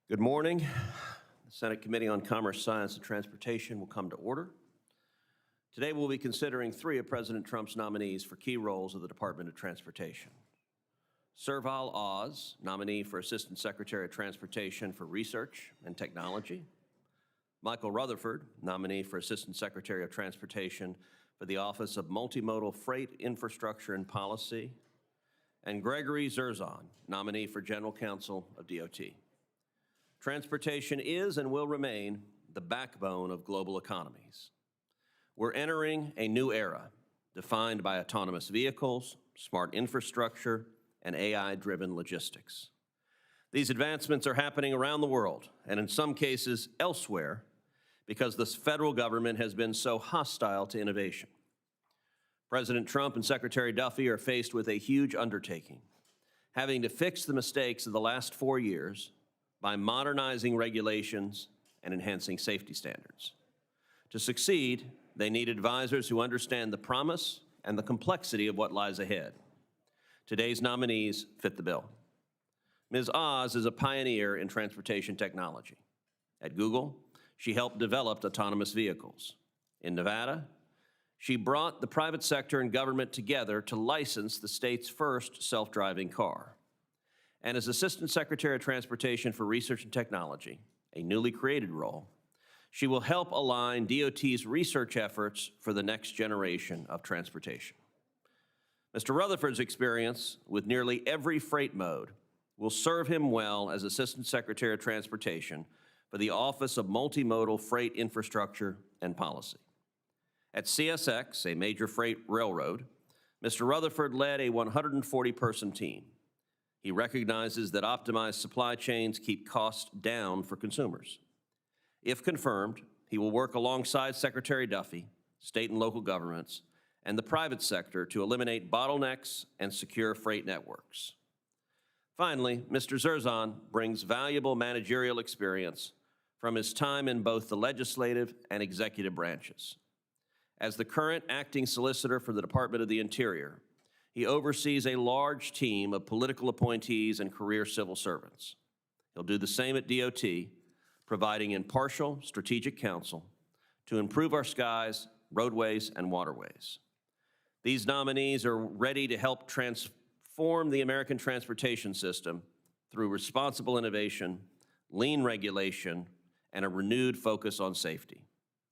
Good morning. The Senate Committee on Commerce, Science, and Transportation will come to order. Today we'll be considering three of President Trump's nominees for key roles of the Department of Transportation. Seval Oz, nominee for Assistant Secretary of Transportation for Research and Technology. Michael Rutherford, nominee for Assistant Secretary of Transportation for the Office of Multimodal Freight Infrastructure and Policy. And Gregory Zerzan, nominee for General Counsel of DOT. Transportation is and will remain the backbone of global economies. We're entering a new era defined by autonomous vehicles, smart infrastructure, and AI-driven logistics. These advancements are happening around the world, and in some cases elsewhere, because the federal government has been so hostile to innovation. President Trump and Secretary Duffy are faced with a huge undertaking, having to fix the mistakes of the last 4 years by modernizing regulations and enhancing safety standards. To succeed, they need advisors who understand the promise and the complexity of what lies ahead. Today's nominees fit the bill. Ms. Oz is a pioneer in transportation technology. At Google, she helped develop autonomous vehicles. In Nevada, she brought the private sector and government together to license the state's first self-driving car. And as Assistant Secretary of Transportation for Research and Technology, a newly created role, she will help align DOT's research efforts for the next generation of transportation. Mr. Rutherford's experience with nearly every freight mode will serve him well as Assistant Secretary of Transportation for the Office of Multimodal Freight Infrastructure and Policy. At CSX, a major freight railroad, Mr. Rutherford led a 140-person team. He recognizes that optimized supply chains keep costs down for consumers. If confirmed, he will work alongside Secretary Duffy, state and local governments, and the private sector to eliminate bottlenecks and secure freight networks. Finally, Mr. Zerzan brings valuable managerial experience from his time in both the legislative and executive branches. As the current acting solicitor for the Department of the Interior, he oversees a large team of political appointees and career civil servants. He'll do the same at DOT, providing impartial, strategic counsel to improve our skies, roadways, and waterways. These nominees are ready to help transform the American transportation system through responsible innovation, lean regulation, and a renewed focus on safety.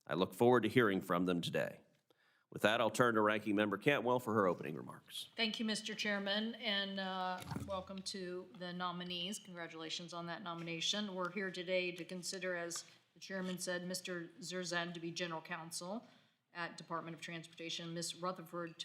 I look forward to hearing from them today. With that, I'll turn to Ranking Member Cantwell for her opening remarks. Thank you, Mr. Chairman, and welcome to the nominees. Congratulations on that nomination. We're here today to consider, as the Chairman said, Mr. Zerzan to be General Counsel at Department of Transportation, Mr. Rutherford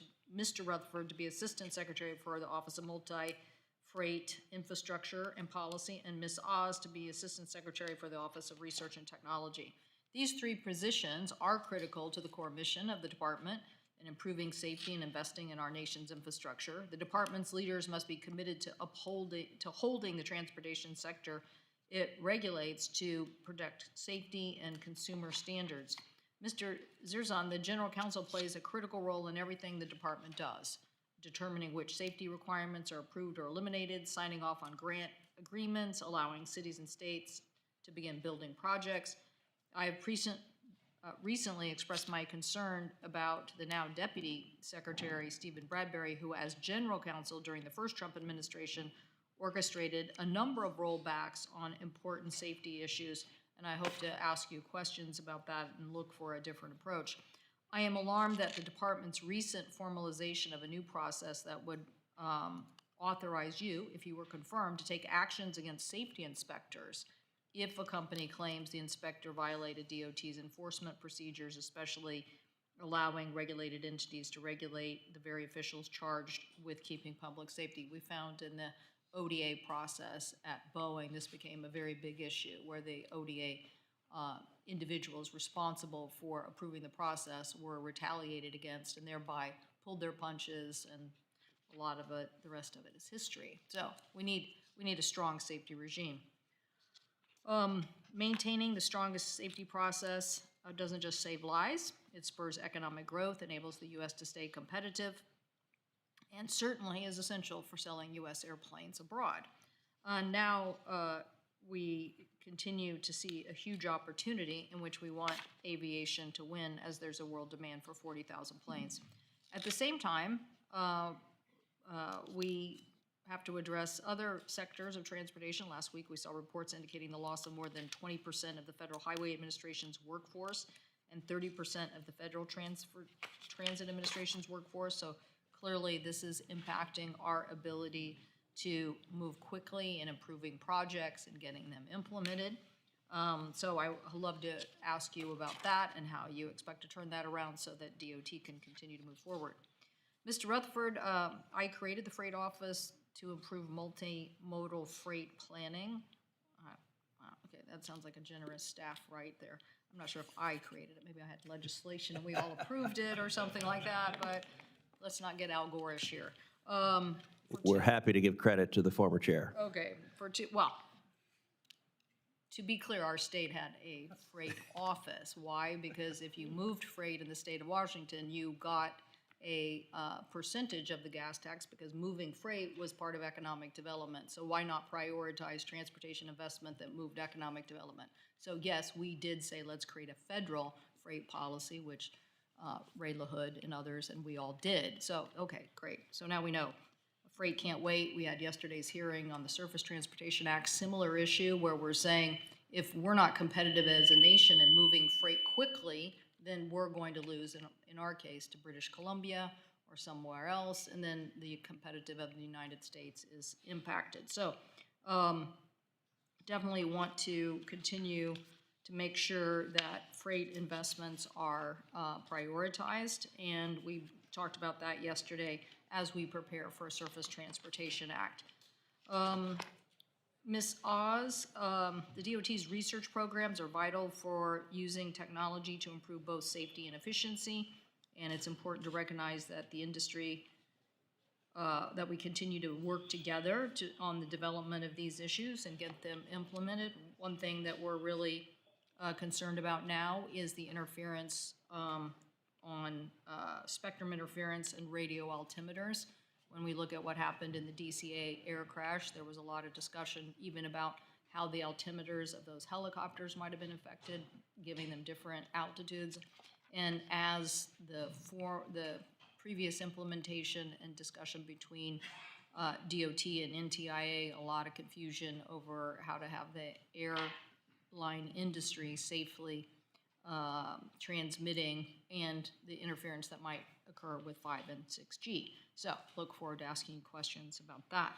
to be Assistant Secretary for the Office of Multi-Freight Infrastructure and Policy, and Ms. Oz to be Assistant Secretary for the Office of Research and Technology. These three positions are critical to the core mission of the department in improving safety and investing in our nation's infrastructure. The department's leaders must be committed to holding the transportation sector it regulates to protect safety and consumer standards. Mr. Zerzan, the General Counsel plays a critical role in everything the department does, determining which safety requirements are approved or eliminated, signing off on grant agreements, allowing cities and states to begin building projects. I have recently expressed my concern about the now Deputy Secretary, Stephen Bradbury, who as General Counsel during the first Trump administration orchestrated a number of rollbacks on important safety issues, and I hope to ask you questions about that and look for a different approach. I am alarmed that the department's recent formalization of a new process that would authorize you, if you were confirmed, to take actions against safety inspectors if a company claims the inspector violated DOT's enforcement procedures, especially allowing regulated entities to regulate the very officials charged with keeping public safety. We found in the ODA process at Boeing, this became a very big issue where the ODA individuals responsible for approving the process were retaliated against and thereby pulled their punches, and a lot of it, the rest of it is history. So we need a strong safety regime. Maintaining the strongest safety process doesn't just save lives, it spurs economic growth, enables the U.S. to stay competitive, and certainly is essential for selling U.S. airplanes abroad. Now we continue to see a huge opportunity in which we want aviation to win, as there's a world demand for 40,000 planes. At the same time, we have to address other sectors of transportation. Last week, we saw reports indicating the loss of more than 20% of the Federal Highway Administration's workforce and 30% of the Federal Transit Administration's workforce. So clearly, this is impacting our ability to move quickly in improving projects and getting them implemented. So I would love to ask you about that and how you expect to turn that around so that DOT can continue to move forward. Mr. Rutherford, I created the Freight Office to improve multimodal freight planning. Okay, that sounds like a generous staff right there. I'm not sure if I created it. Maybe I had legislation and we all approved it or something like that, but let's not get Al Gore-ish here. We're happy to give credit to the former chair. Okay, well, to be clear, our state had a freight office. Why? Because if you moved freight in the state of Washington, you got a percentage of the gas tax because moving freight was part of economic development. So why not prioritize transportation investment that moved economic development? So yes, we did say let's create a federal freight policy, which Ray LaHood and others, and we all did. So, okay, great. So now we know. Freight can't wait. We had yesterday's hearing on the Surface Transportation Act, similar issue where we're saying if we're not competitive as a nation in moving freight quickly, then we're going to lose, in our case, to British Columbia or somewhere else, and then the competitive of the United States is impacted. So definitely want to continue to make sure that freight investments are prioritized, and we talked about that yesterday as we prepare for a Surface Transportation Act. Ms. Oz, the DOT's research programs are vital for using technology to improve both safety and efficiency, and it's important to recognize that the industry, that we continue to work together on the development of these issues and get them implemented. One thing that we're really concerned about now is the interference on spectrum interference and radio altimeters. When we look at what happened in the DCA air crash, there was a lot of discussion even about how the altimeters of those helicopters might have been affected, giving them different altitudes. And as the previous implementation and discussion between DOT and NTIA, a lot of confusion over how to have the airline industry safely transmitting and the interference that might occur with 5 and 6G. So look forward to asking you questions about that.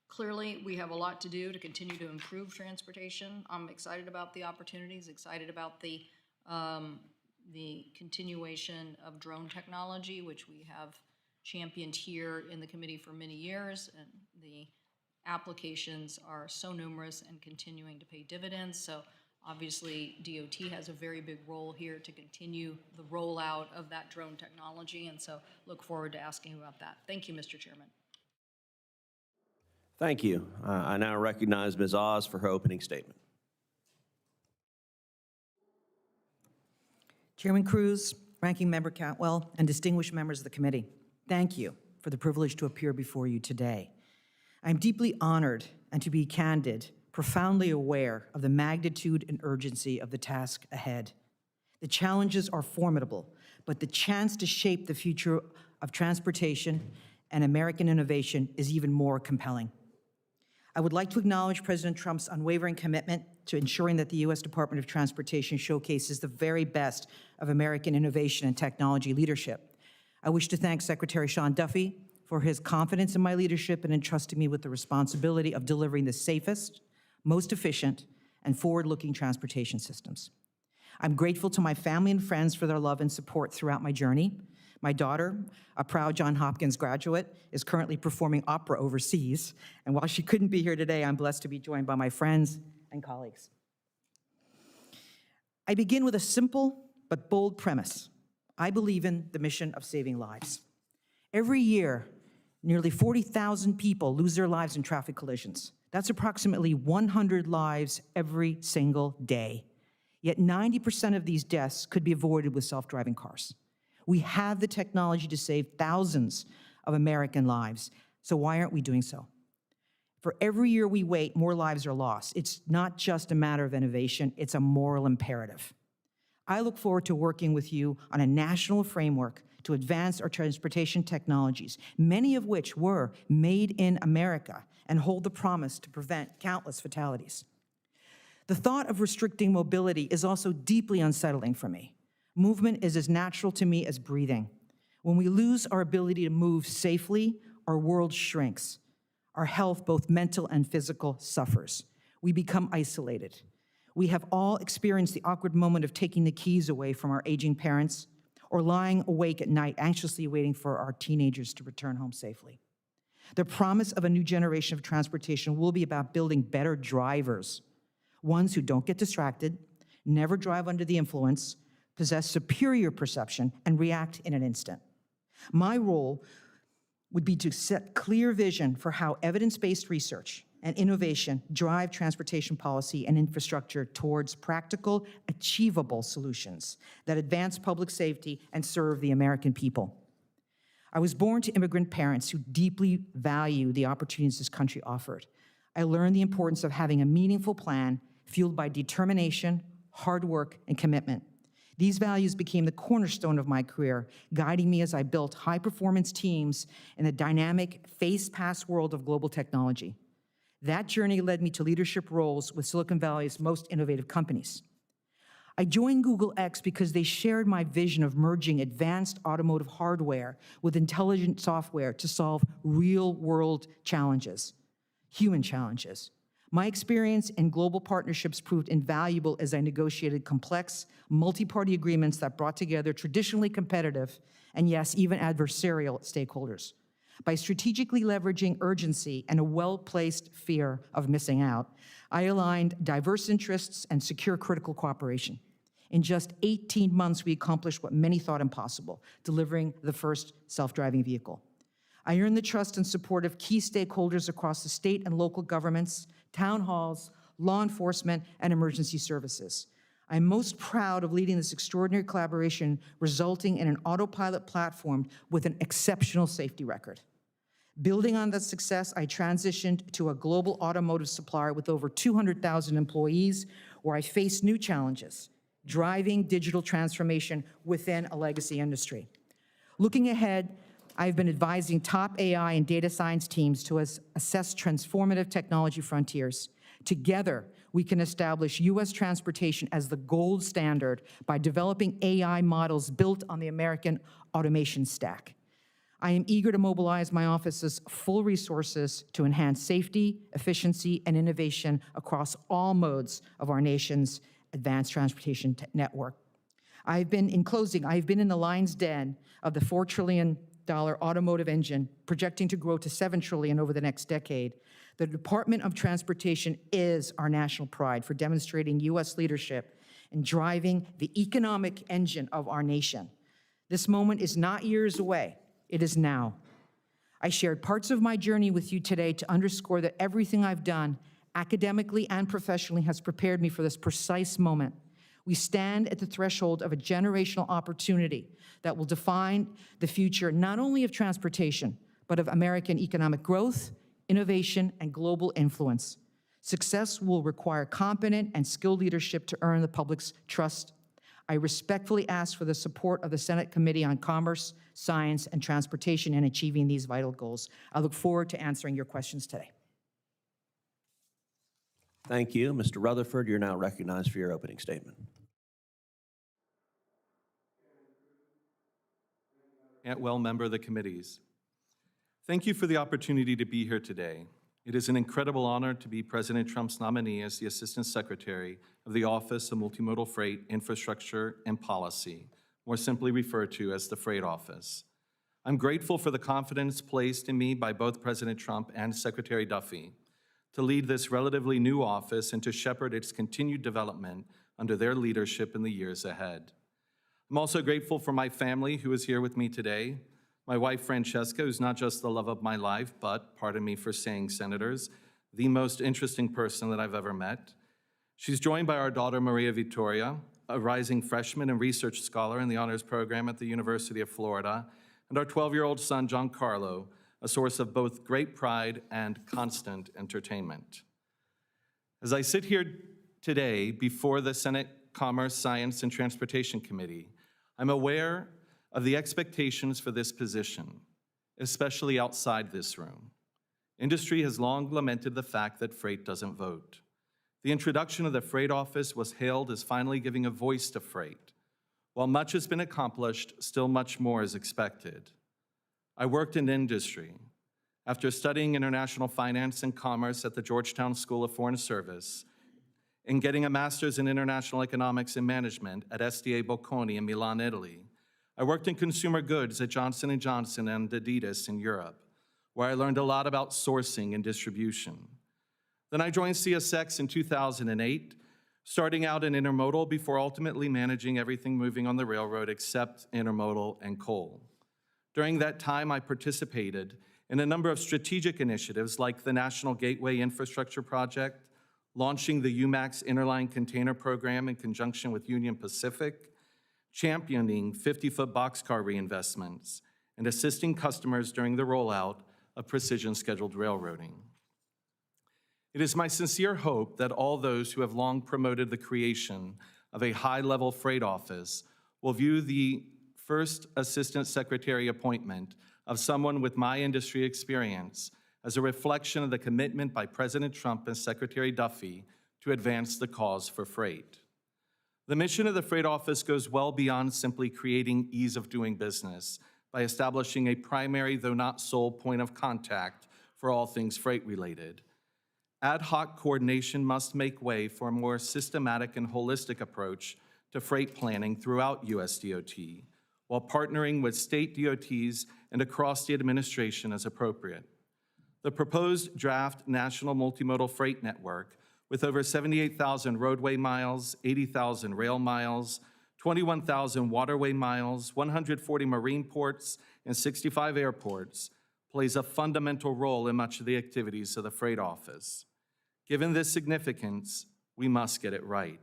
Clearly, we have a lot to do to continue to improve transportation. I'm excited about the opportunities, excited about the continuation of drone technology, which we have championed here in the committee for many years, and the applications are so numerous and continuing to pay dividends. So obviously, DOT has a very big role here to continue the rollout of that drone technology, and so look forward to asking about that. Thank you, Mr. Chairman. Thank you. I now recognize Ms. Oz for her opening statement. Chairman Cruz, Ranking Member Cantwell, and distinguished members of the committee, thank you for the privilege to appear before you today. I'm deeply honored and, to be candid, profoundly aware of the magnitude and urgency of the task ahead. The challenges are formidable, but the chance to shape the future of transportation and American innovation is even more compelling. I would like to acknowledge President Trump's unwavering commitment to ensuring that the U.S. Department of Transportation showcases the very best of American innovation and technology leadership. I wish to thank Secretary Sean Duffy for his confidence in my leadership and entrusting me with the responsibility of delivering the safest, most efficient, and forward-looking transportation systems. I'm grateful to my family and friends for their love and support throughout my journey. My daughter, a proud Johns Hopkins graduate, is currently performing opera overseas, and while she couldn't be here today, I'm blessed to be joined by my friends and colleagues. I begin with a simple but bold premise. I believe in the mission of saving lives. Every year, nearly 40,000 people lose their lives in traffic collisions. That's approximately 100 lives every single day. Yet 90% of these deaths could be avoided with self-driving cars. We have the technology to save thousands of American lives, so why aren't we doing so? For every year we wait, more lives are lost. It's not just a matter of innovation, it's a moral imperative. I look forward to working with you on a national framework to advance our transportation technologies, many of which were made in America and hold the promise to prevent countless fatalities. The thought of restricting mobility is also deeply unsettling for me. Movement is as natural to me as breathing. When we lose our ability to move safely, our world shrinks. Our health, both mental and physical, suffers. We become isolated. We have all experienced the awkward moment of taking the keys away from our aging parents or lying awake at night anxiously waiting for our teenagers to return home safely. The promise of a new generation of transportation will be about building better drivers, ones who don't get distracted, never drive under the influence, possess superior perception, and react in an instant. My role would be to set clear vision for how evidence-based research and innovation drive transportation policy and infrastructure towards practical, achievable solutions that advance public safety and serve the American people. I was born to immigrant parents who deeply value the opportunities this country offered. I learned the importance of having a meaningful plan fueled by determination, hard work, and commitment. These values became the cornerstone of my career, guiding me as I built high-performance teams in the dynamic, fast-paced world of global technology. That journey led me to leadership roles with Silicon Valley's most innovative companies. I joined Google X because they shared my vision of merging advanced automotive hardware with intelligent software to solve real-world challenges, human challenges. My experience in global partnerships proved invaluable as I negotiated complex, multi-party agreements that brought together traditionally competitive and, yes, even adversarial stakeholders. By strategically leveraging urgency and a well-placed fear of missing out, I aligned diverse interests and secure critical cooperation. In just 18 months, we accomplished what many thought impossible, delivering the first self-driving vehicle. I earned the trust and support of key stakeholders across the state and local governments, town halls, law enforcement, and emergency services. I'm most proud of leading this extraordinary collaboration, resulting in an autopilot platform with an exceptional safety record. Building on that success, I transitioned to a global automotive supplier with over 200,000 employees, where I faced new challenges, driving digital transformation within a legacy industry. Looking ahead, I've been advising top AI and data science teams to assess transformative technology frontiers. Together, we can establish U.S. transportation as the gold standard by developing AI models built on the American automation stack. I am eager to mobilize my office's full resources to enhance safety, efficiency, and innovation across all modes of our nation's advanced transportation network. In closing, I've been in the lion's den of the $4 trillion automotive engine, projecting to grow to $7 trillion over the next decade. The Department of Transportation is our national pride for demonstrating U.S. leadership and driving the economic engine of our nation. This moment is not years away, it is now. I shared parts of my journey with you today to underscore that everything I've done, academically and professionally, has prepared me for this precise moment. We stand at the threshold of a generational opportunity that will define the future not only of transportation, but of American economic growth, innovation, and global influence. Success will require competent and skilled leadership to earn the public's trust. I respectfully ask for the support of the Senate Committee on Commerce, Science, and Transportation in achieving these vital goals. I look forward to answering your questions today. Thank you. Mr. Rutherford, you're now recognized for your opening statement. Well, member of the committees. Thank you for the opportunity to be here today. It is an incredible honor to be President Trump's nominee as the Assistant Secretary of the Office of Multimodal Freight, Infrastructure, and Policy, more simply referred to as the Freight Office. I'm grateful for the confidence placed in me by both President Trump and Secretary Duffy to lead this relatively new office and to shepherd its continued development under their leadership in the years ahead. I'm also grateful for my family who is here with me today. My wife, Francesca, who's not just the love of my life, but, pardon me for saying senators, the most interesting person that I've ever met. She's joined by our daughter, Maria Victoria, a rising freshman and research scholar in the honors program at the University of Florida, and our 12-year-old son, Giancarlo, a source of both great pride and constant entertainment. As I sit here today before the Senate Commerce, Science, and Transportation Committee, I'm aware of the expectations for this position, especially outside this room. Industry has long lamented the fact that freight doesn't vote. The introduction of the Freight Office was hailed as finally giving a voice to freight. While much has been accomplished, still much more is expected. I worked in industry. After studying international finance and commerce at the Georgetown School of Foreign Service and getting a master's in international economics and management at SDA Bocconi in Milan, Italy, I worked in consumer goods at Johnson & Johnson and Adidas in Europe, where I learned a lot about sourcing and distribution. Then I joined CSX in 2008, starting out in intermodal before ultimately managing everything moving on the railroad except intermodal and coal. During that time, I participated in a number of strategic initiatives like the National Gateway Infrastructure Project, launching the UMAX Interline Container Program in conjunction with Union Pacific, championing 50-foot boxcar reinvestments, and assisting customers during the rollout of precision scheduled railroading. It is my sincere hope that all those who have long promoted the creation of a high-level freight office will view the first Assistant Secretary appointment of someone with my industry experience as a reflection of the commitment by President Trump and Secretary Duffy to advance the cause for freight. The mission of the Freight Office goes well beyond simply creating ease of doing business by establishing a primary, though not sole, point of contact for all things freight-related. Ad hoc coordination must make way for a more systematic and holistic approach to freight planning throughout US DOT, while partnering with state DOTs and across the administration as appropriate. The proposed draft National Multimodal Freight Network, with over 78,000 roadway miles, 80,000 rail miles, 21,000 waterway miles, 140 marine ports, and 65 airports, plays a fundamental role in much of the activities of the Freight Office. Given this significance, we must get it right.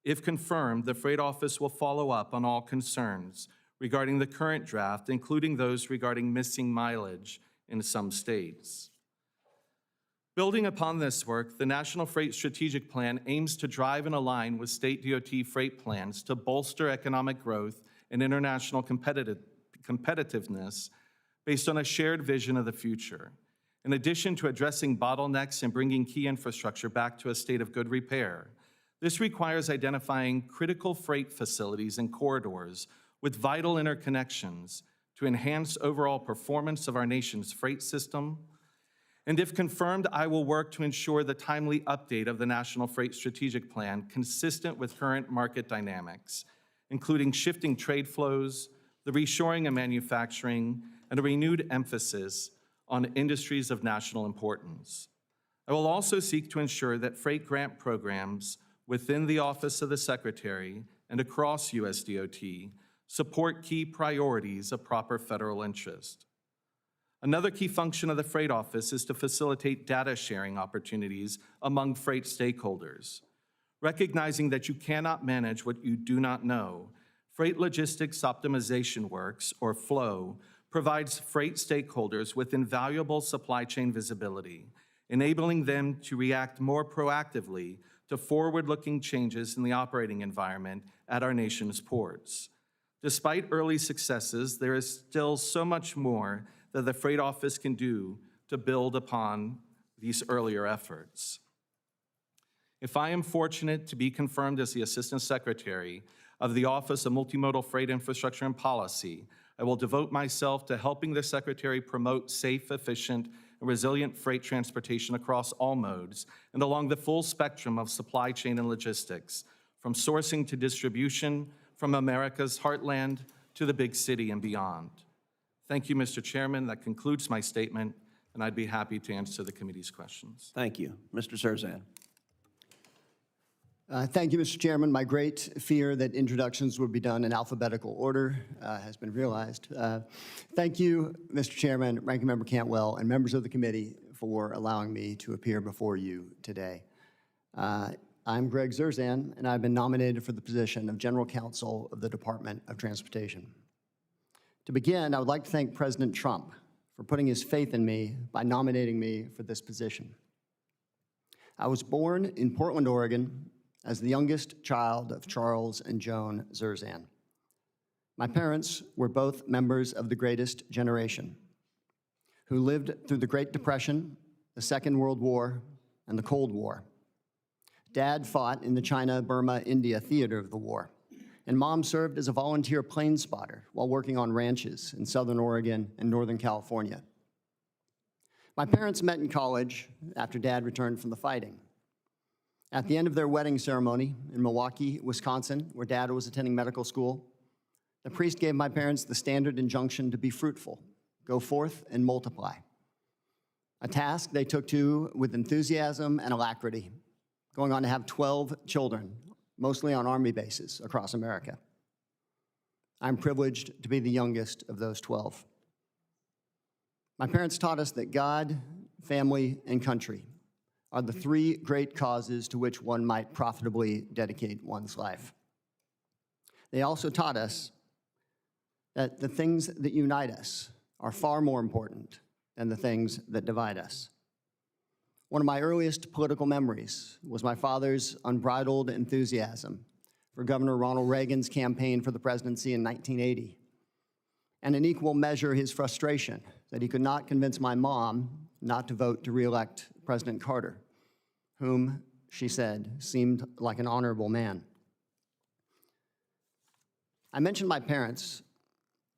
If confirmed, the Freight Office will follow up on all concerns regarding the current draft, including those regarding missing mileage in some states. Building upon this work, the National Freight Strategic Plan aims to drive and align with state DOT freight plans to bolster economic growth and international competitiveness based on a shared vision of the future. In addition to addressing bottlenecks and bringing key infrastructure back to a state of good repair, this requires identifying critical freight facilities and corridors with vital interconnections to enhance overall performance of our nation's freight system. And if confirmed, I will work to ensure the timely update of the National Freight Strategic Plan consistent with current market dynamics, including shifting trade flows, the reshoring of manufacturing, and a renewed emphasis on industries of national importance. I will also seek to ensure that freight grant programs within the Office of the Secretary and across US DOT support key priorities of proper federal interest. Another key function of the Freight Office is to facilitate data sharing opportunities among freight stakeholders. Recognizing that you cannot manage what you do not know, Freight Logistics Optimization Works, or FLOW, provides freight stakeholders with invaluable supply chain visibility, enabling them to react more proactively to forward-looking changes in the operating environment at our nation's ports. Despite early successes, there is still so much more that the Freight Office can do to build upon these earlier efforts. If I am fortunate to be confirmed as the Assistant Secretary of the Office of Multimodal Freight Infrastructure and Policy, I will devote myself to helping the Secretary promote safe, efficient, and resilient freight transportation across all modes and along the full spectrum of supply chain and logistics, from sourcing to distribution, from America's heartland to the big city and beyond. Thank you, Mr. Chairman. That concludes my statement, and I'd be happy to answer the committee's questions. Thank you. Mr. Zerzan. Thank you, Mr. Chairman. My great fear that introductions would be done in alphabetical order has been realized. Thank you, Mr. Chairman, Ranking Member Cantwell, and members of the committee for allowing me to appear before you today. I'm Greg Zerzan, and I've been nominated for the position of General Counsel of the Department of Transportation. To begin, I would like to thank President Trump for putting his faith in me by nominating me for this position. I was born in Portland, Oregon, as the youngest child of Charles and Joan Zerzan. My parents were both members of the greatest generation, who lived through the Great Depression, the Second World War, and the Cold War. Dad fought in the China-Burma-India theater of the war, and Mom served as a volunteer plane spotter while working on ranches in Southern Oregon and Northern California. My parents met in college after Dad returned from the fighting. At the end of their wedding ceremony in Milwaukee, Wisconsin, where Dad was attending medical school, the priest gave my parents the standard injunction to be fruitful, go forth and multiply, a task they took to with enthusiasm and alacrity, going on to have 12 children, mostly on Army bases across America. I'm privileged to be the youngest of those 12. My parents taught us that God, family, and country are the three great causes to which one might profitably dedicate one's life. They also taught us that the things that unite us are far more important than the things that divide us. One of my earliest political memories was my father's unbridled enthusiasm for Governor Ronald Reagan's campaign for the presidency in 1980, and in equal measure his frustration that he could not convince my mom not to vote to re-elect President Carter, whom, she said, seemed like an honorable man. I mentioned my parents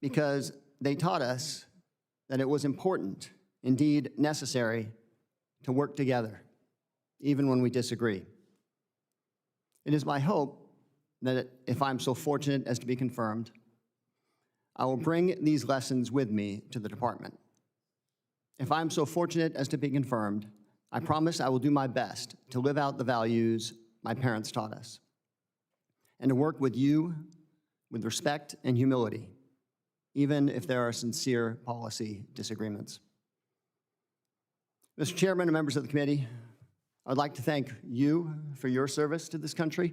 because they taught us that it was important, indeed necessary, to work together, even when we disagree. It is my hope that if I'm so fortunate as to be confirmed, I will bring these lessons with me to the department. If I'm so fortunate as to be confirmed, I promise I will do my best to live out the values my parents taught us, and to work with you with respect and humility, even if there are sincere policy disagreements. Mr. Chairman and members of the committee, I'd like to thank you for your service to this country.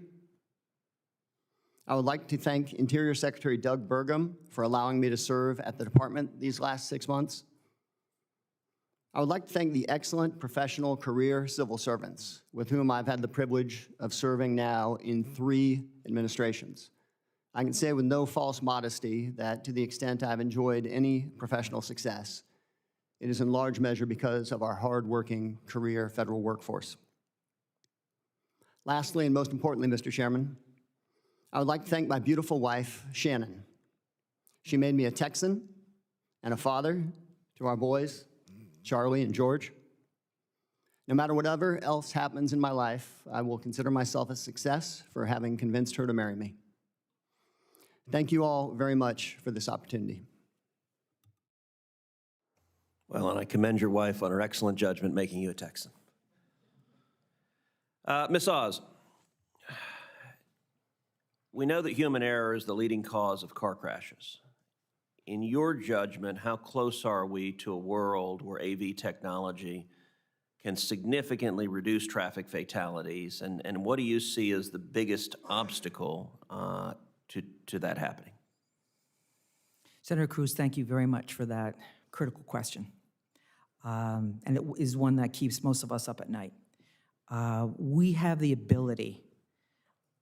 I would like to thank Interior Secretary Doug Burgum for allowing me to serve at the department these last 6 months. I would like to thank the excellent professional career civil servants with whom I've had the privilege of serving now in 3 administrations. I can say with no false modesty that to the extent I've enjoyed any professional success, it is in large measure because of our hard-working career federal workforce. Lastly, and most importantly, Mr. Chairman, I would like to thank my beautiful wife, Shannon. She made me a Texan and a father to our boys, Charlie and George. No matter whatever else happens in my life, I will consider myself a success for having convinced her to marry me. Thank you all very much for this opportunity. Well, and I commend your wife on her excellent judgment making you a Texan. Ms. Oz, we know that human error is the leading cause of car crashes. In your judgment, how close are we to a world where AV technology can significantly reduce traffic fatalities, and what do you see as the biggest obstacle to that happening? Senator Cruz, thank you very much for that critical question. And it is one that keeps most of us up at night. We have the ability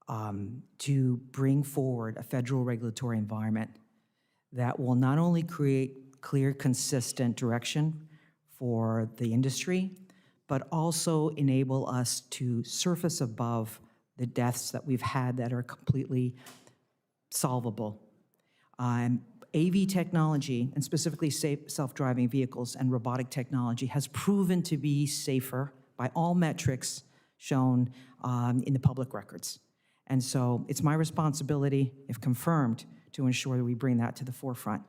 to bring forward a federal regulatory environment that will not only create clear, consistent direction for the industry, but also enable us to surface above the deaths that we've had that are completely solvable. AV technology, and specifically self-driving vehicles and robotic technology, has proven to be safer by all metrics shown in the public records. And so it's my responsibility, if confirmed, to ensure that we bring that to the forefront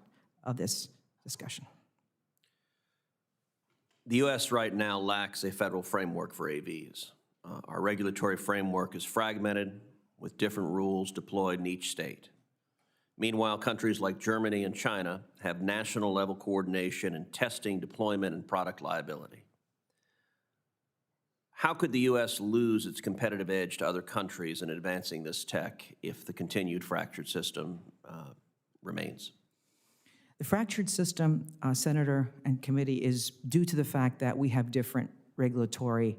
of this discussion. The U.S. right now lacks a federal framework for AVs. Our regulatory framework is fragmented with different rules deployed in each state. Meanwhile, countries like Germany and China have national level coordination in testing, deployment, and product liability. How could the U.S. lose its competitive edge to other countries in advancing this tech if the continued fractured system remains? The fractured system, Senator and committee, is due to the fact that we have different regulatory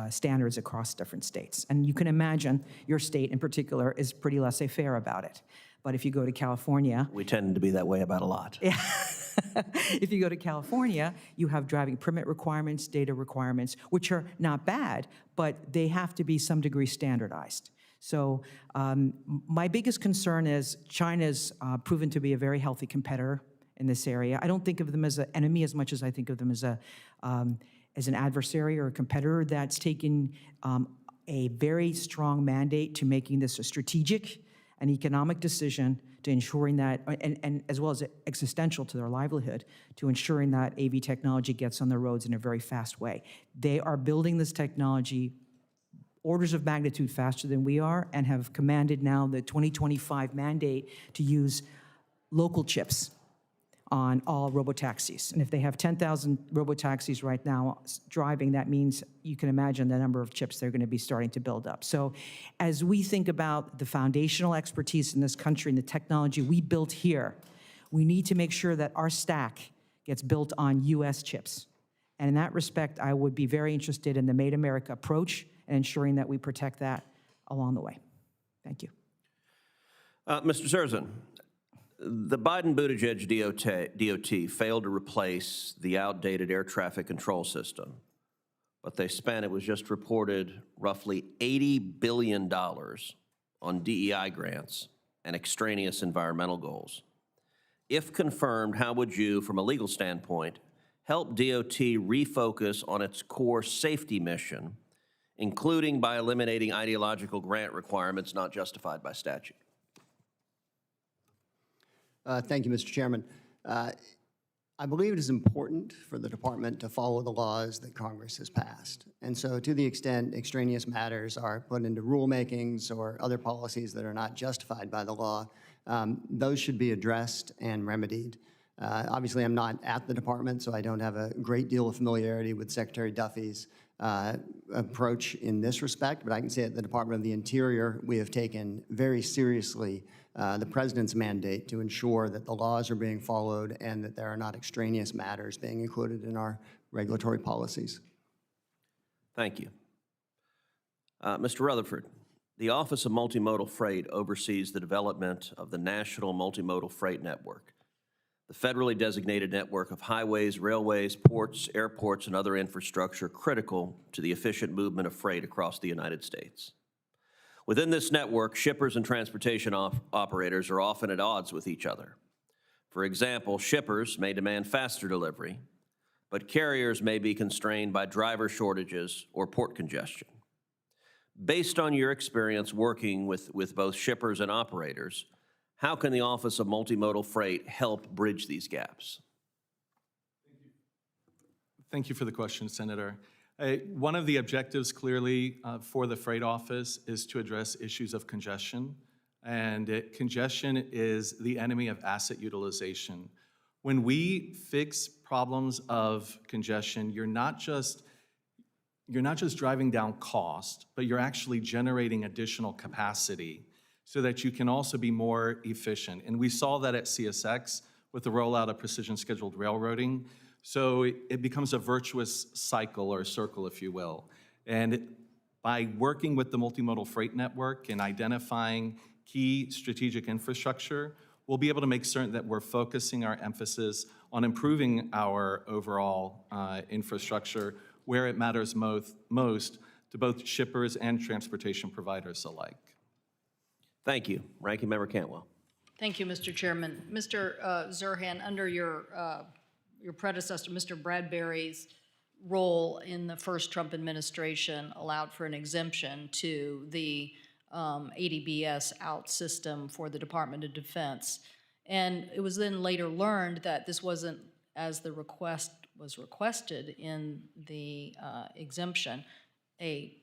standards across different states. And you can imagine your state in particular is pretty laissez-faire about it. But if you go to California, We tend to be that way about a lot. if you go to California, you have driving permit requirements, data requirements, which are not bad, but they have to be some degree standardized. So my biggest concern is China's proven to be a very healthy competitor in this area. I don't think of them as an enemy as much as I think of them as an adversary or a competitor that's taken a very strong mandate to making this a strategic and economic decision to ensuring that, and as well as existential to their livelihood, to ensuring that AV technology gets on the roads in a very fast way. They are building this technology orders of magnitude faster than we are and have commanded now the 2025 mandate to use local chips on all robotaxis. And if they have 10,000 robotaxis right now driving, that means you can imagine the number of chips they're going to be starting to build up. So as we think about the foundational expertise in this country and the technology we built here, we need to make sure that our stack gets built on US chips. And in that respect, I would be very interested in the Made America approach and ensuring that we protect that along the way. Thank you. Mr. Zerzan, the Biden-Buttigieg DOT failed to replace the outdated air traffic control system, but they spent, it was just reported, roughly $80 billion on DEI grants and extraneous environmental goals. If confirmed, how would you, from a legal standpoint, help DOT refocus on its core safety mission, including by eliminating ideological grant requirements not justified by statute? Thank you, Mr. Chairman. I believe it is important for the department to follow the laws that Congress has passed. And so to the extent extraneous matters are put into rulemakings or other policies that are not justified by the law, those should be addressed and remedied. Obviously, I'm not at the department, so I don't have a great deal of familiarity with Secretary Duffy's approach in this respect, but I can say at the Department of the Interior, we have taken very seriously the President's mandate to ensure that the laws are being followed and that there are not extraneous matters being included in our regulatory policies. Thank you. Mr. Rutherford, the Office of Multimodal Freight oversees the development of the National Multimodal Freight Network, the federally designated network of highways, railways, ports, airports, and other infrastructure critical to the efficient movement of freight across the United States. Within this network, shippers and transportation operators are often at odds with each other. For example, shippers may demand faster delivery, but carriers may be constrained by driver shortages or port congestion. Based on your experience working with both shippers and operators, how can the Office of Multimodal Freight help bridge these gaps? Thank you for the question, Senator. One of the objectives clearly for the Freight Office is to address issues of congestion, and congestion is the enemy of asset utilization. When we fix problems of congestion, you're not just driving down cost, but you're actually generating additional capacity so that you can also be more efficient. And we saw that at CSX with the rollout of precision scheduled railroading. So it becomes a virtuous cycle or circle, if you will. And by working with the Multimodal Freight Network and identifying key strategic infrastructure, we'll be able to make certain that we're focusing our emphasis on improving our overall infrastructure where it matters most to both shippers and transportation providers alike. Thank you. Ranking Member Cantwell. Thank you, Mr. Chairman. Mr. Zerzan, under your predecessor, Mr. Bradbury's role in the first Trump administration allowed for an exemption to the ADBS out system for the Department of Defense. And it was then later learned that this wasn't as the request was requested in the exemption, a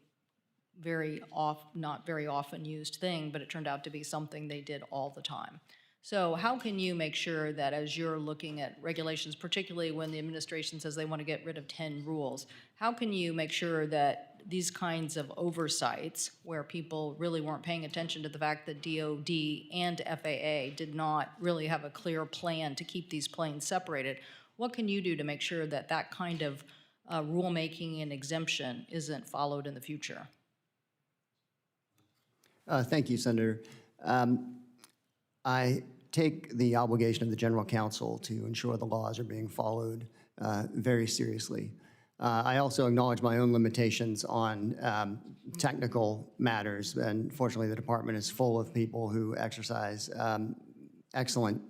not very often used thing, but it turned out to be something they did all the time. So how can you make sure that as you're looking at regulations, particularly when the administration says they want to get rid of 10 rules, how can you make sure that these kinds of oversights, where people really weren't paying attention to the fact that DOD and FAA did not really have a clear plan to keep these planes separated, what can you do to make sure that that kind of rulemaking and exemption isn't followed in the future? Thank you, Senator. I take the obligation of the General Counsel to ensure the laws are being followed very seriously. I also acknowledge my own limitations on technical matters, and fortunately the department is full of people who exercise excellent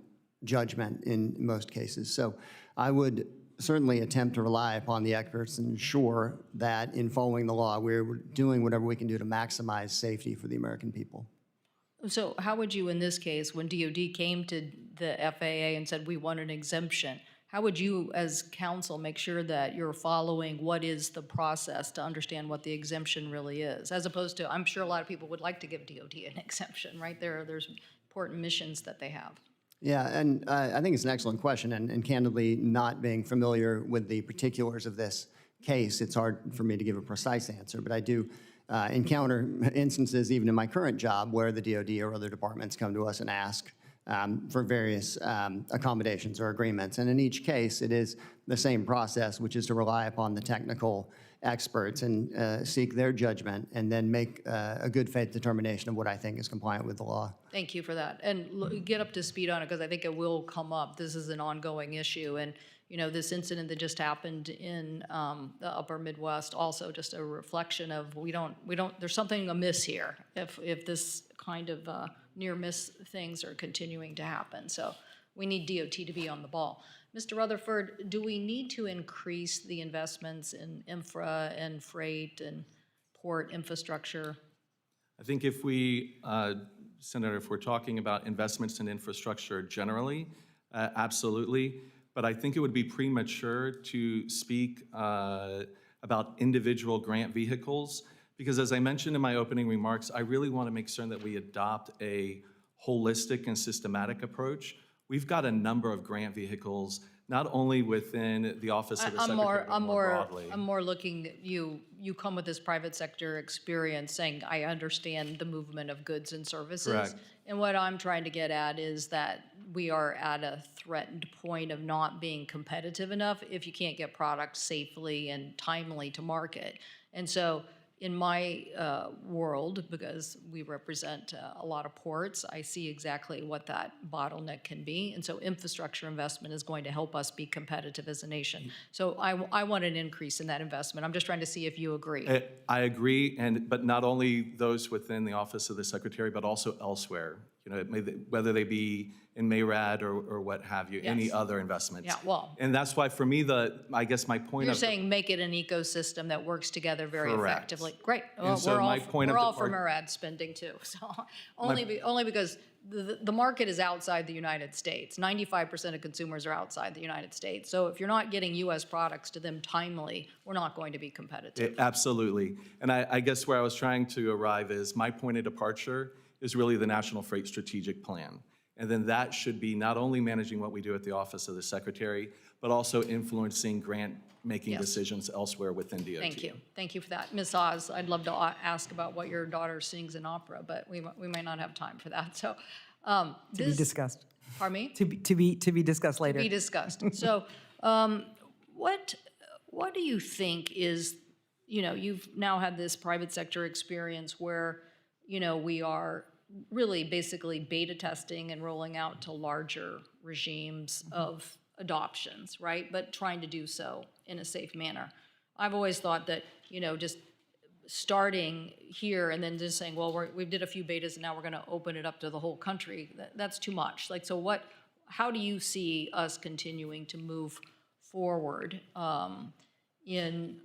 judgment in most cases. So I would certainly attempt to rely upon the experts and ensure that in following the law, we're doing whatever we can do to maximize safety for the American people. So how would you, in this case, when DOD came to the FAA and said, we want an exemption, how would you, as counsel, make sure that you're following what is the process to understand what the exemption really is? As opposed to, I'm sure a lot of people would like to give DOD an exemption, right? There's important missions that they have. Yeah, and I think it's an excellent question, and candidly, not being familiar with the particulars of this case, it's hard for me to give a precise answer, but I do encounter instances, even in my current job, where the DOD or other departments come to us and ask for various accommodations or agreements. And in each case, it is the same process, which is to rely upon the technical experts and seek their judgment and then make a good faith determination of what I think is compliant with the law. Thank you for that. And get up to speed on it, because I think it will come up. This is an ongoing issue. And you know, this incident that just happened in the upper Midwest, also just a reflection of there's something amiss here if this kind of near miss things are continuing to happen. So we need DOT to be on the ball. Mr. Rutherford, do we need to increase the investments in infra and freight and port infrastructure? I think if Senator, if we're talking about investments in infrastructure generally, absolutely. But I think it would be premature to speak about individual grant vehicles, because as I mentioned in my opening remarks, I really want to make certain that we adopt a holistic and systematic approach. We've got a number of grant vehicles, not only within the Office of the Secretary, but more broadly. I'm more looking at you come with this private sector experience saying, I understand the movement of goods and services. Correct. And what I'm trying to get at is that we are at a threatened point of not being competitive enough if you can't get products safely and timely to market. And so in my world, because we represent a lot of ports, I see exactly what that bottleneck can be. And so infrastructure investment is going to help us be competitive as a nation. So I want an increase in that investment. I'm just trying to see if you agree. I agree, but not only those within the Office of the Secretary, but also elsewhere. You know, whether they be in MARAD or what have you, any other investments. Yeah, well. And that's why for me, I guess my point You're of saying make it an ecosystem that works together very Correct. effectively. Great. And Well, so my point of we're all for MARAD spending too. So only because the market is outside the United States. 95% of consumers are outside the United States. So if you're not getting U.S. products to them timely, we're not going to be competitive. Absolutely. And I guess where I was trying to arrive is my point of departure is really the National Freight Strategic Plan. And then that should be not only managing what we do at the Office of the Secretary, but also influencing grant-making decisions elsewhere within DOT. Thank you. Thank you for that. Ms. Oz, I'd love to ask about what your daughter sings in opera, but we might not have time for that. So To be discussed. Pardon me? To be discussed later. Be discussed. So what do you think is, you know, you've now had this private sector experience where, you know, we are really basically beta testing and rolling out to larger regimes of adoptions, right? But trying to do so in a safe manner. I've always thought that, you know, just starting here and then just saying, well, we did a few betas and now we're going to open it up to the whole country, that's too much. Like, so how do you see us continuing to move forward in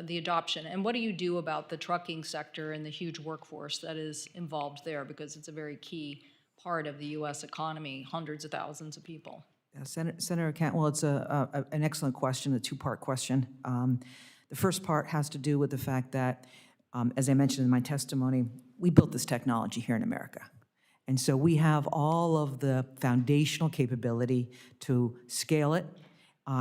the adoption? And what do you do about the trucking sector and the huge workforce that is involved there? Because it's a very key part of the U.S. economy, hundreds of thousands of people. Yeah, Senator Cantwell, it's an excellent question, a two-part question. The first part has to do with the fact that, as I mentioned in my testimony, we built this technology here in America. And so we have all of the foundational capability to scale it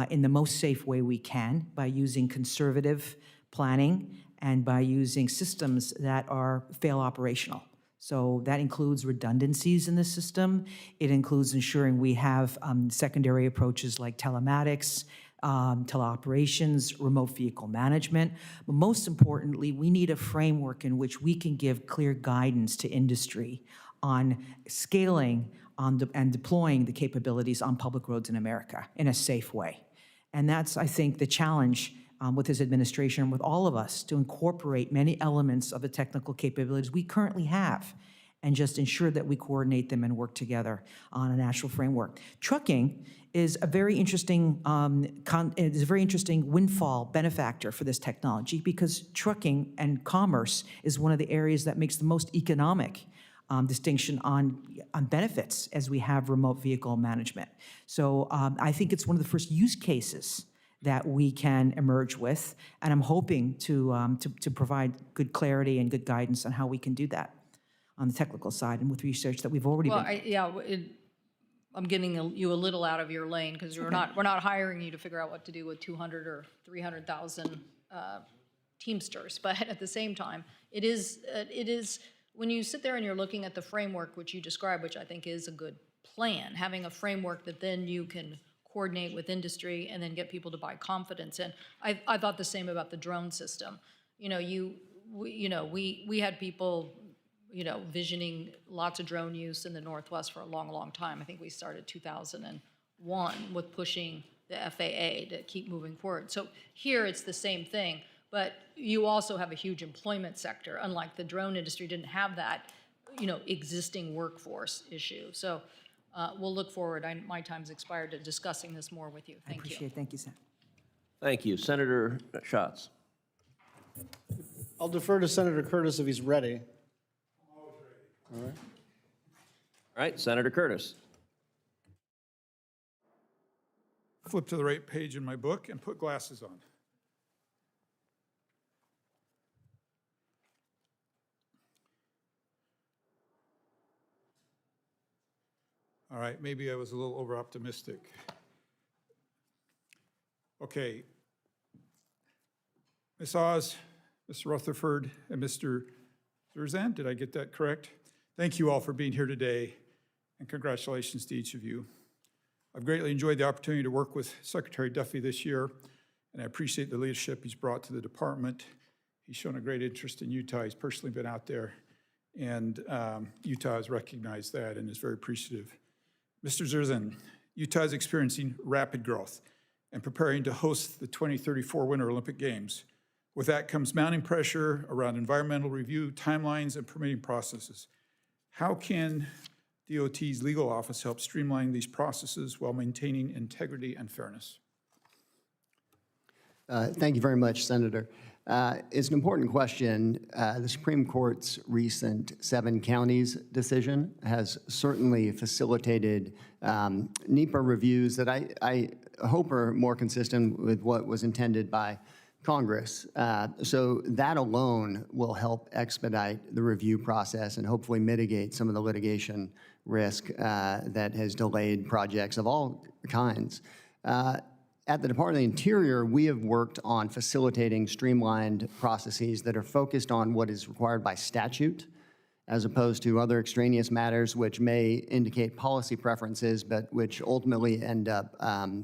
in the most safe way we can by using conservative planning and by using systems that are fail operational. So that includes redundancies in the system. It includes ensuring we have secondary approaches like telematics, teleoperations, remote vehicle management. But most importantly, we need a framework in which we can give clear guidance to industry on scaling and deploying the capabilities on public roads in America in a safe way. And that's, I think, the challenge with this administration and with all of us to incorporate many elements of the technical capabilities we currently have and just ensure that we coordinate them and work together on a national framework. Trucking is a very interesting windfall benefactor for this technology because trucking and commerce is one of the areas that makes the most economic distinction on benefits as we have remote vehicle management. So I think it's one of the first use cases that we can emerge with, and I'm hoping to provide good clarity and good guidance on how we can do that on the technical side and with research that we've already been. I'm getting you a little out of your lane because we're not hiring you to figure out what to do with 200 or 300,000 Teamsters, but at the same time, it is when you sit there and you're looking at the framework which you described, which I think is a good plan, having a framework that then you can coordinate with industry and then get people to buy confidence in. I thought the same about the drone system. We had people, visioning lots of drone use in the Northwest for a long, long time. I think we started 2001 with pushing the FAA to keep moving forward. So here it's the same thing, but you also have a huge employment sector. Unlike the drone industry didn't have that, existing workforce issue. So we'll look forward. My time's expired to discussing this more with you. Thank you. I appreciate it. Thank you, Senator. Thank you. Senator Schatz. I'll defer to Senator Curtis if he's ready. All right, Senator Curtis. Flip to the right page in my book and put glasses on. All right, maybe I was a little over-optimistic. Okay. Ms. Oz, Mr. Rutherford, and Mr. Zerzan, did I get that correct? Thank you all for being here today, and congratulations to each of you. I've greatly enjoyed the opportunity to work with Secretary Duffy this year, and I appreciate the leadership he's brought to the department. He's shown a great interest in Utah. He's personally been out there, and Utah has recognized that and is very appreciative. Mr. Zerzan, Utah is experiencing rapid growth and preparing to host the 2034 Winter Olympic Games. With that comes mounting pressure around environmental review, timelines, and permitting processes. How can DOT's legal office help streamline these processes while maintaining integrity and fairness? Thank you very much, Senator. It's an important question. The Supreme Court's recent 7 counties decision has certainly facilitated NEPA reviews that I hope are more consistent with what was intended by Congress. So that alone will help expedite the review process and hopefully mitigate some of the litigation risk that has delayed projects of all kinds. At the Department of the Interior, we have worked on facilitating streamlined processes that are focused on what is required by statute, as opposed to other extraneous matters which may indicate policy preferences, but which ultimately end up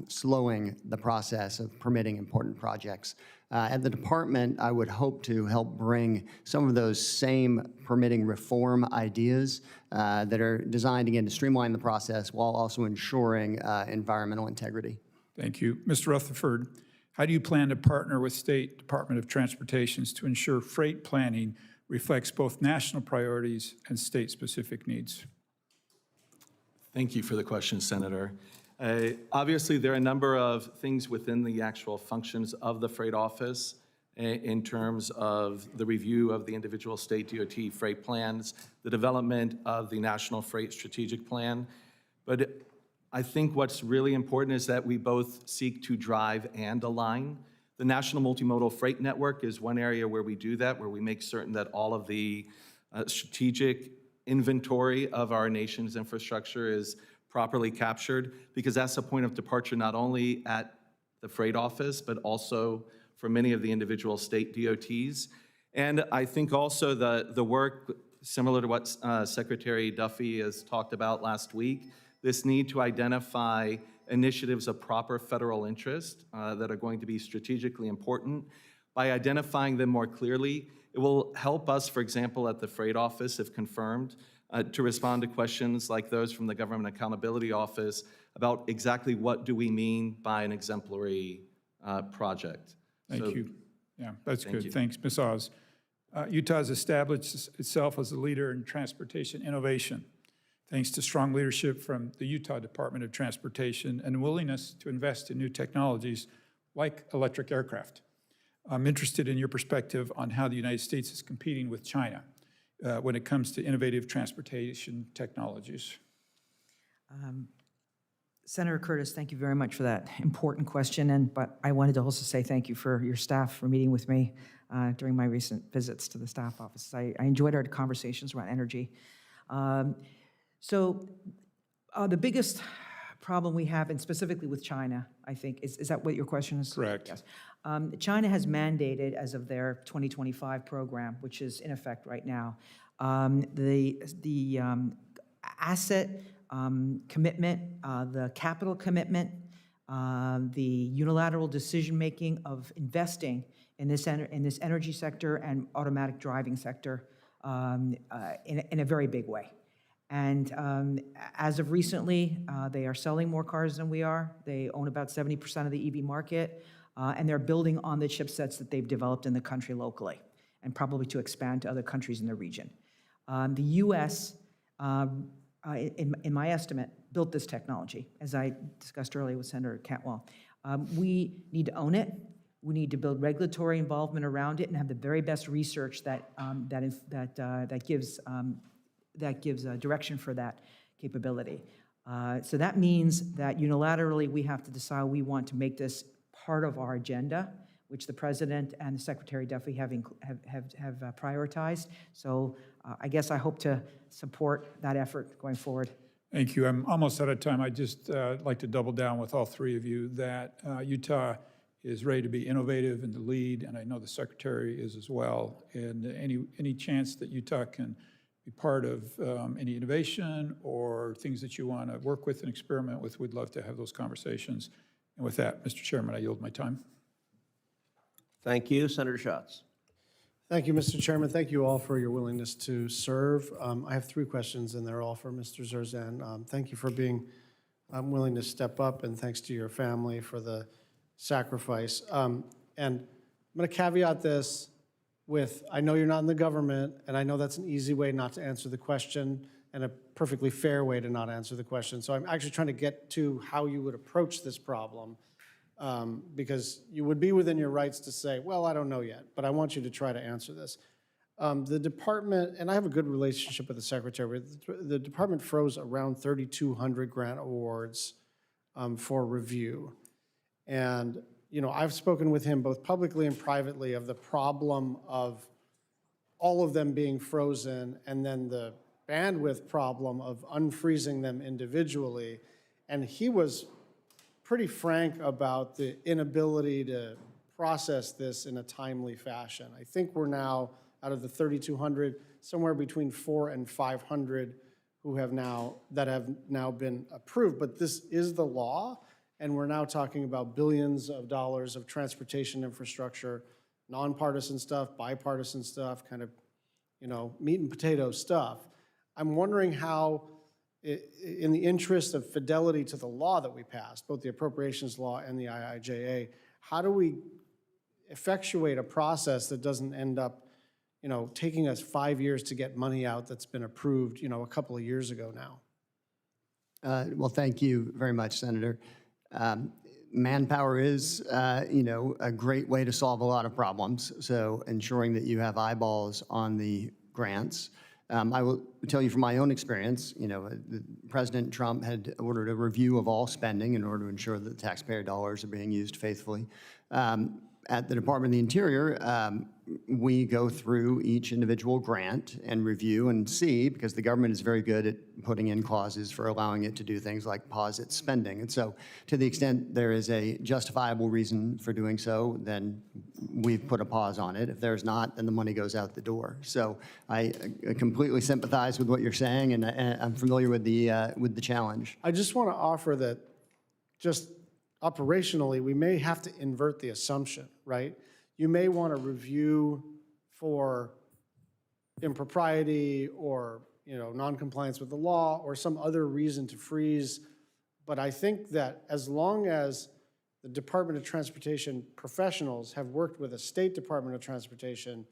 slowing the process of permitting important projects. At the department, I would hope to help bring some of those same permitting reform ideas that are designed, again, to streamline the process while also ensuring environmental integrity. Thank you. Mr. Rutherford, how do you plan to partner with State Department of Transportation to ensure freight planning reflects both national priorities and state-specific needs? Thank you for the question, Senator. Obviously, there are a number of things within the actual functions of the Freight Office in terms of the review of the individual state DOT freight plans, the development of the National Freight Strategic Plan. But I think what's really important is that we both seek to drive and align. The National Multimodal Freight Network is one area where we do that, where we make certain that all of the strategic inventory of our nation's infrastructure is properly captured, because that's a point of departure not only at the freight office, but also for many of the individual state DOTs. And I think also the work, similar to what Secretary Duffy has talked about last week, this need to identify initiatives of proper federal interest that are going to be strategically important. By identifying them more clearly, it will help us, for example, at the freight office, if confirmed, to respond to questions like those from the Government Accountability Office about exactly what do we mean by an exemplary project. Thank you. Yeah, that's Thank good. you. Thanks, Ms. Oz. Utah has established itself as a leader in transportation innovation, thanks to strong leadership from the Utah Department of Transportation and willingness to invest in new technologies like electric aircraft. I'm interested in your perspective on how the United States is competing with China when it comes to innovative transportation technologies. Senator Curtis, thank you very much for that important question. But I wanted to also say thank you for your staff for meeting with me during my recent visits to the staff office. I enjoyed our conversations around energy. So the biggest problem we have, and specifically with China, I think, is that what your question is? Correct. Yes. China has mandated, as of their 2025 program, which is in effect right now, the asset commitment, the capital commitment, the unilateral decision-making of investing in this energy sector and automatic driving sector in a very big way. And as of recently, they are selling more cars than we are. They own about 70% of the EV market, and they're building on the chipsets that they've developed in the country locally, and probably to expand to other countries in the region. The U.S., in my estimate, built this technology, as I discussed earlier with Senator Cantwell. We need to own it. We need to build regulatory involvement around it and have the very best research that gives direction for that capability. So that means that unilaterally we have to decide we want to make this part of our agenda, which the President and the Secretary Duffy have prioritized. So I guess I hope to support that effort going forward. Thank you. I'm almost out of time. I'd just like to double down with all three of you that Utah is ready to be innovative and to lead, and I know the Secretary is as well. And any chance that Utah can be part of any innovation or things that you want to work with and experiment with, we'd love to have those conversations. And with that, Mr. Chairman, I yield my time. Thank you. Senator Schatz. Thank you, Mr. Chairman. Thank you all for your willingness to serve. I have three questions, and they're all for Mr. Zerzan. Thank you for being willing to step up, and thanks to your family for the sacrifice. And I'm going to caveat this with, I know you're not in the government, and I know that's an easy way not to answer the question and a perfectly fair way to not answer the question. So I'm actually trying to get to how you would approach this problem, because you would be within your rights to say, well, I don't know yet, but I want you to try to answer this. The department, and I have a good relationship with the Secretary, the department froze around 3,200 grant awards for review. And you know, I've spoken with him both publicly and privately of the problem of all of them being frozen and then the bandwidth problem of unfreezing them individually. And he was pretty frank about the inability to process this in a timely fashion. I think we're now, out of the 3,200, somewhere between 400 and 500 that have now been approved. But this is the law. And we're now talking about billions of dollars of transportation infrastructure, nonpartisan stuff, bipartisan stuff, kind of, you know, meat and potato stuff. I'm wondering how, in the interest of fidelity to the law that we passed, both the appropriations law and the IIJA, how do we effectuate a process that doesn't end up, you know, taking us 5 years to get money out that's been approved, you know, a couple of years ago now? Well, thank you very much, Senator. Manpower is, you know, a great way to solve a lot of problems. So ensuring that you have eyeballs on the grants. I will tell you from my own experience, you know, President Trump had ordered a review of all spending in order to ensure that the taxpayer dollars are being used faithfully. At the Department of the Interior, we go through each individual grant and review and see, because the government is very good at putting in clauses for allowing it to do things like pause its spending. And so to the extent there is a justifiable reason for doing so, then we've put a pause on it. If there's not, then the money goes out the door. So I completely sympathize with what you're saying, and I'm familiar with the challenge. I just want to offer that just operationally, we may have to invert the assumption, right? You may want to review for impropriety or, noncompliance with the law or some other reason to freeze. But I think that as long as the Department of Transportation professionals have worked with the State Department of Transportation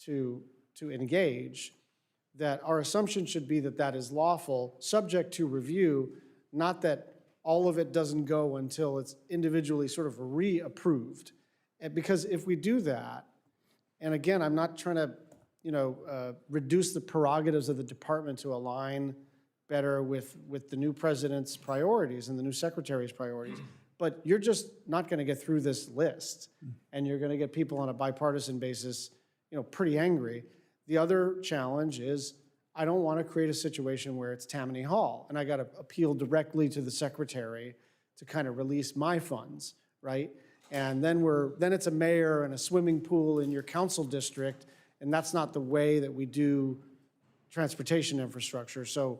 to engage, that our assumption should be that that is lawful, subject to review, not that all of it doesn't go until it's individually sort of reapproved. And because if we do that, and again, I'm not trying to, reduce the prerogatives of the department to align better with the new president's priorities and the new secretary's priorities, but you're just not going to get through this list, and you're going to get people on a bipartisan basis, pretty angry. The other challenge is I don't want to create a situation where it's Tammany Hall, and I got to appeal directly to the secretary to kind of release my funds, right? And then it's a mayor and a swimming pool in your council district, and that's not the way that we do transportation infrastructure. So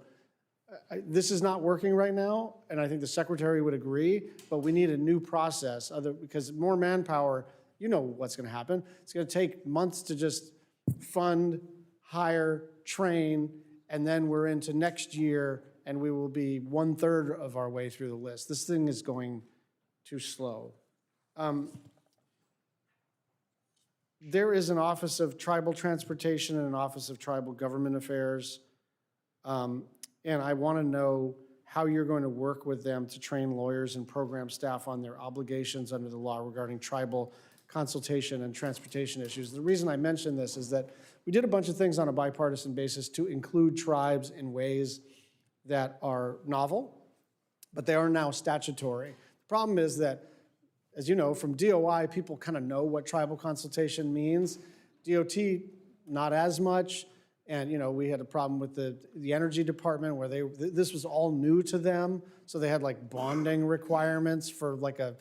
this is not working right now, and I think the secretary would agree, but we need a new process, because more manpower, what's going to happen. It's going to take months to just fund, hire, train, and then we're into next year, and we will be 1/3 of our way through the list. This thing is going too slow. There is an Office of Tribal Transportation and an Office of Tribal Government Affairs, and I want to know how you're going to work with them to train lawyers and program staff on their obligations under the law regarding tribal consultation and transportation issues. The reason I mention this is that we did a bunch of things on a bipartisan basis to include tribes in ways that are novel, but they are now statutory. The problem is that, as you know, from DOI, people kind of know what tribal consultation means. DOT, not as much. And, we had a problem with the Energy Department where this was all new to them. So they had like bonding requirements for like a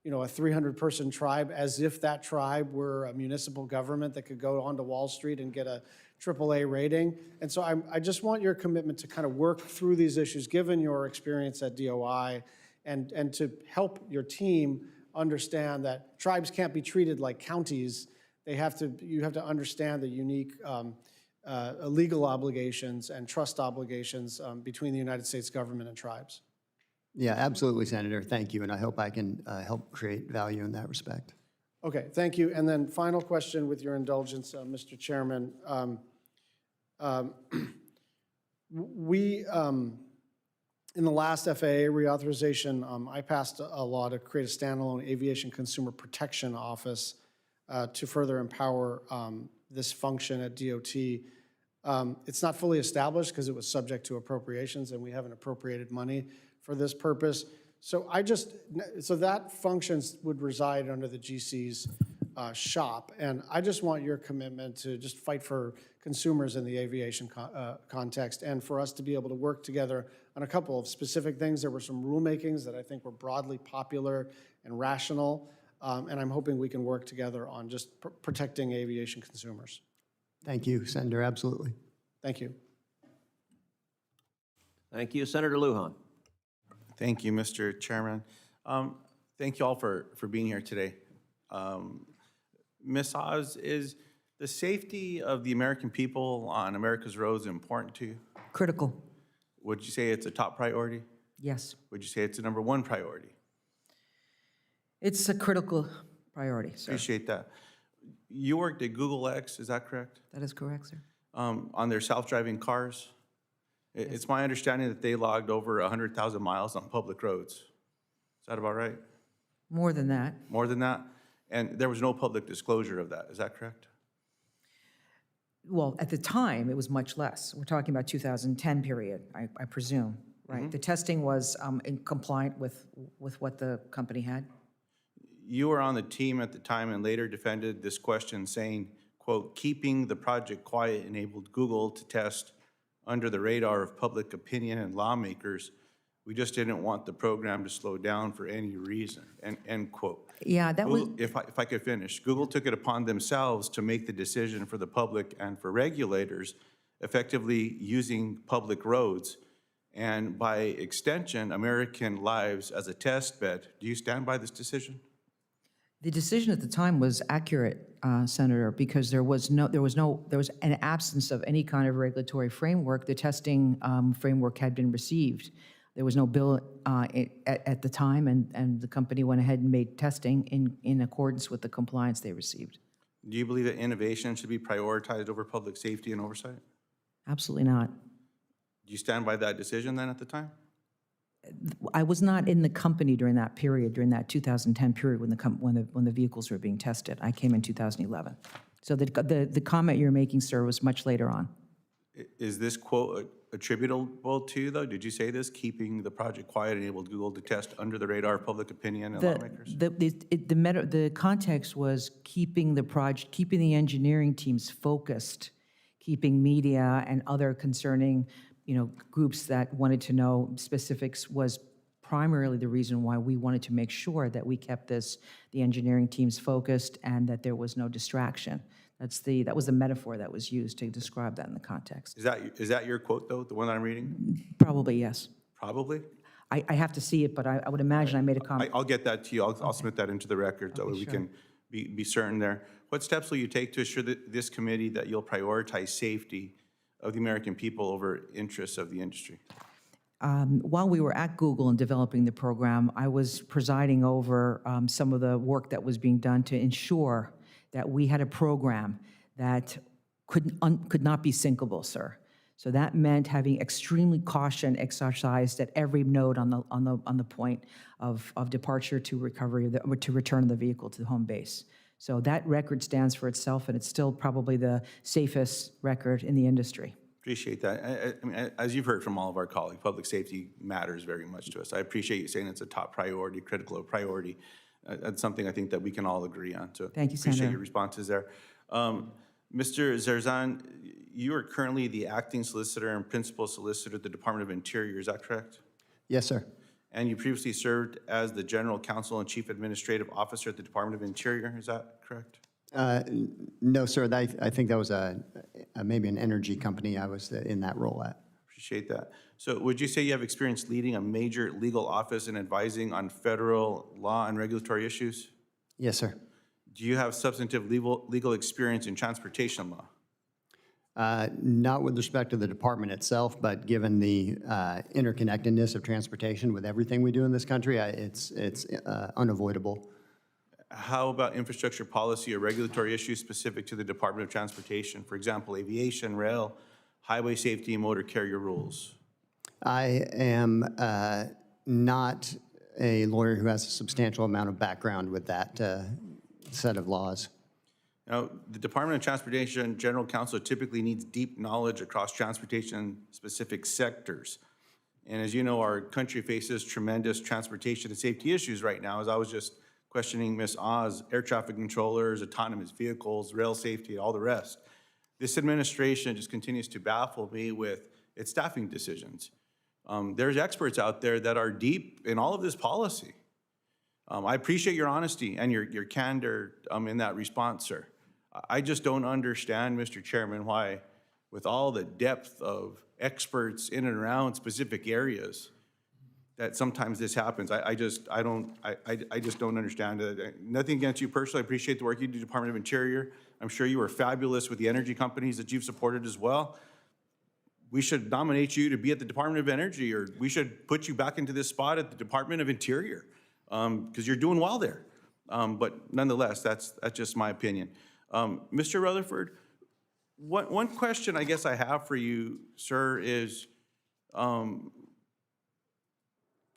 300-person tribe, as if that tribe were a municipal government that could go onto Wall Street and get a AAA rating. And so I just want your commitment to kind of work through these issues, given your experience at DOI, and to help your team understand that tribes can't be treated like counties. You have to understand the unique legal obligations and trust obligations between the United States government and tribes. Yeah, absolutely, Senator. Thank you, and I hope I can help create value in that respect. Okay, thank you. And then final question, with your indulgence, Mr. Chairman. In the last FAA reauthorization, I passed a law to create a standalone aviation consumer protection office to further empower this function at DOT. It's not fully established because it was subject to appropriations, and we haven't appropriated money for this purpose. So that functions would reside under the GC's shop, and I just want your commitment to just fight for consumers in the aviation context, and for us to be able to work together on a couple of specific things. There were some rulemakings that I think were broadly popular and rational, and I'm hoping we can work together on just protecting aviation consumers. Thank you, Senator, absolutely. Thank you. Thank you. Senator Lujan. Thank you, Mr. Chairman. Thank you all for being here today. Ms. Oz, is the safety of the American people on America's roads important to you? Critical, Would you say it's a top priority? yes. Would you say it's a number one priority? It's a critical priority, sir. Appreciate that. You worked at Google X, is that correct? That is correct, sir. On their self-driving cars? It's my understanding that they logged over 100,000 miles on public roads. Is that about right? More than that. More than that? And there was no public disclosure of that, is that correct? Well, at the time, it was much less. We're talking about 2010 period, I presume, right? The testing was in compliant with what the company had? You were on the team at the time and later defended this question saying, quote, keeping the project quiet enabled Google to test under the radar of public opinion and lawmakers. We just didn't want the program to slow down for any reason, end quote. Yeah, that was, Google, if I could finish, Google took it upon themselves to make the decision for the public and for regulators, effectively using public roads, and by extension, American lives as a test bed. Do you stand by this decision? the decision at the time was accurate, Senator, because there was an absence of any kind of regulatory framework. The testing framework had been received. There was no bill at the time, and the company went ahead and made testing in accordance with the compliance they received. Do you believe that innovation should be prioritized over public safety and oversight? Absolutely not. Do you stand by that decision then at the time? I was not in the company during that period, during that 2010 period when the vehicles were being tested. I came in 2011. So the comment you're making, sir, was much later on. Is this quote attributable to you, though? Did you say this, keeping the project quiet enabled Google to test under the radar of public opinion and lawmakers? The context was keeping the engineering teams focused, keeping media and other concerning, groups that wanted to know specifics was primarily the reason why we wanted to make sure that we kept the engineering teams focused and that there was no distraction. That was the metaphor that was used to describe that in the context. Is that your quote, though, the one that I'm reading? Probably, yes. Probably? I have to see it, but I would imagine I made a comment. I'll get that to you. I'll submit that into the record so that we can be certain there. What steps will you take to assure that this committee that you'll prioritize safety of the American people over interests of the industry? While we were at Google and developing the program, I was presiding over some of the work that was being done to ensure that we had a program that could not be sinkable, sir. So that meant having extremely caution exercised at every node on the point of departure to recovery, or to return of the vehicle to the home base. So that record stands for itself, and it's still probably the safest record in the industry. Appreciate that. I mean, as you've heard from all of our colleagues, public safety matters very much to us. I appreciate you saying it's a top priority, critical priority. That's something I think that we can all agree on. So Thank you, appreciate Senator. your responses there. Mr. Zerzan, you are currently the acting solicitor and principal solicitor at the Department of Interior. Is that correct? Yes, sir. And you previously served as the general counsel and chief administrative officer at the Department of Interior. Is that correct? No, sir. I think that was maybe an energy company I was in that role at. Appreciate that. So would you say you have experience leading a major legal office and advising on federal law and regulatory issues? Yes, sir. Do you have substantive legal experience in transportation law? Not with respect to the department itself, but given the interconnectedness of transportation with everything we do in this country, it's unavoidable. How about infrastructure policy or regulatory issues specific to the Department of Transportation? For example, aviation, rail, highway safety, and motor carrier rules. I am not a lawyer who has a substantial amount of background with that set of laws. Now, the Department of Transportation General Counsel typically needs deep knowledge across transportation-specific sectors. And as you know, our country faces tremendous transportation and safety issues right now. As I was just questioning Ms. Oz, air traffic controllers, autonomous vehicles, rail safety, all the rest. This administration just continues to baffle me with its staffing decisions. There's experts out there that are deep in all of this policy. I appreciate your honesty and your candor in that response, sir. I just don't understand, Mr. Chairman, why with all the depth of experts in and around specific areas that sometimes this happens. I just don't understand it. Nothing against you personally. I appreciate the work you do, Department of Interior. I'm sure you are fabulous with the energy companies that you've supported as well. We should nominate you to be at the Department of Energy, or we should put you back into this spot at the Department of Interior, because you're doing well there. But nonetheless, that's just my opinion. Mr. Rutherford, one question I guess I have for you, sir, is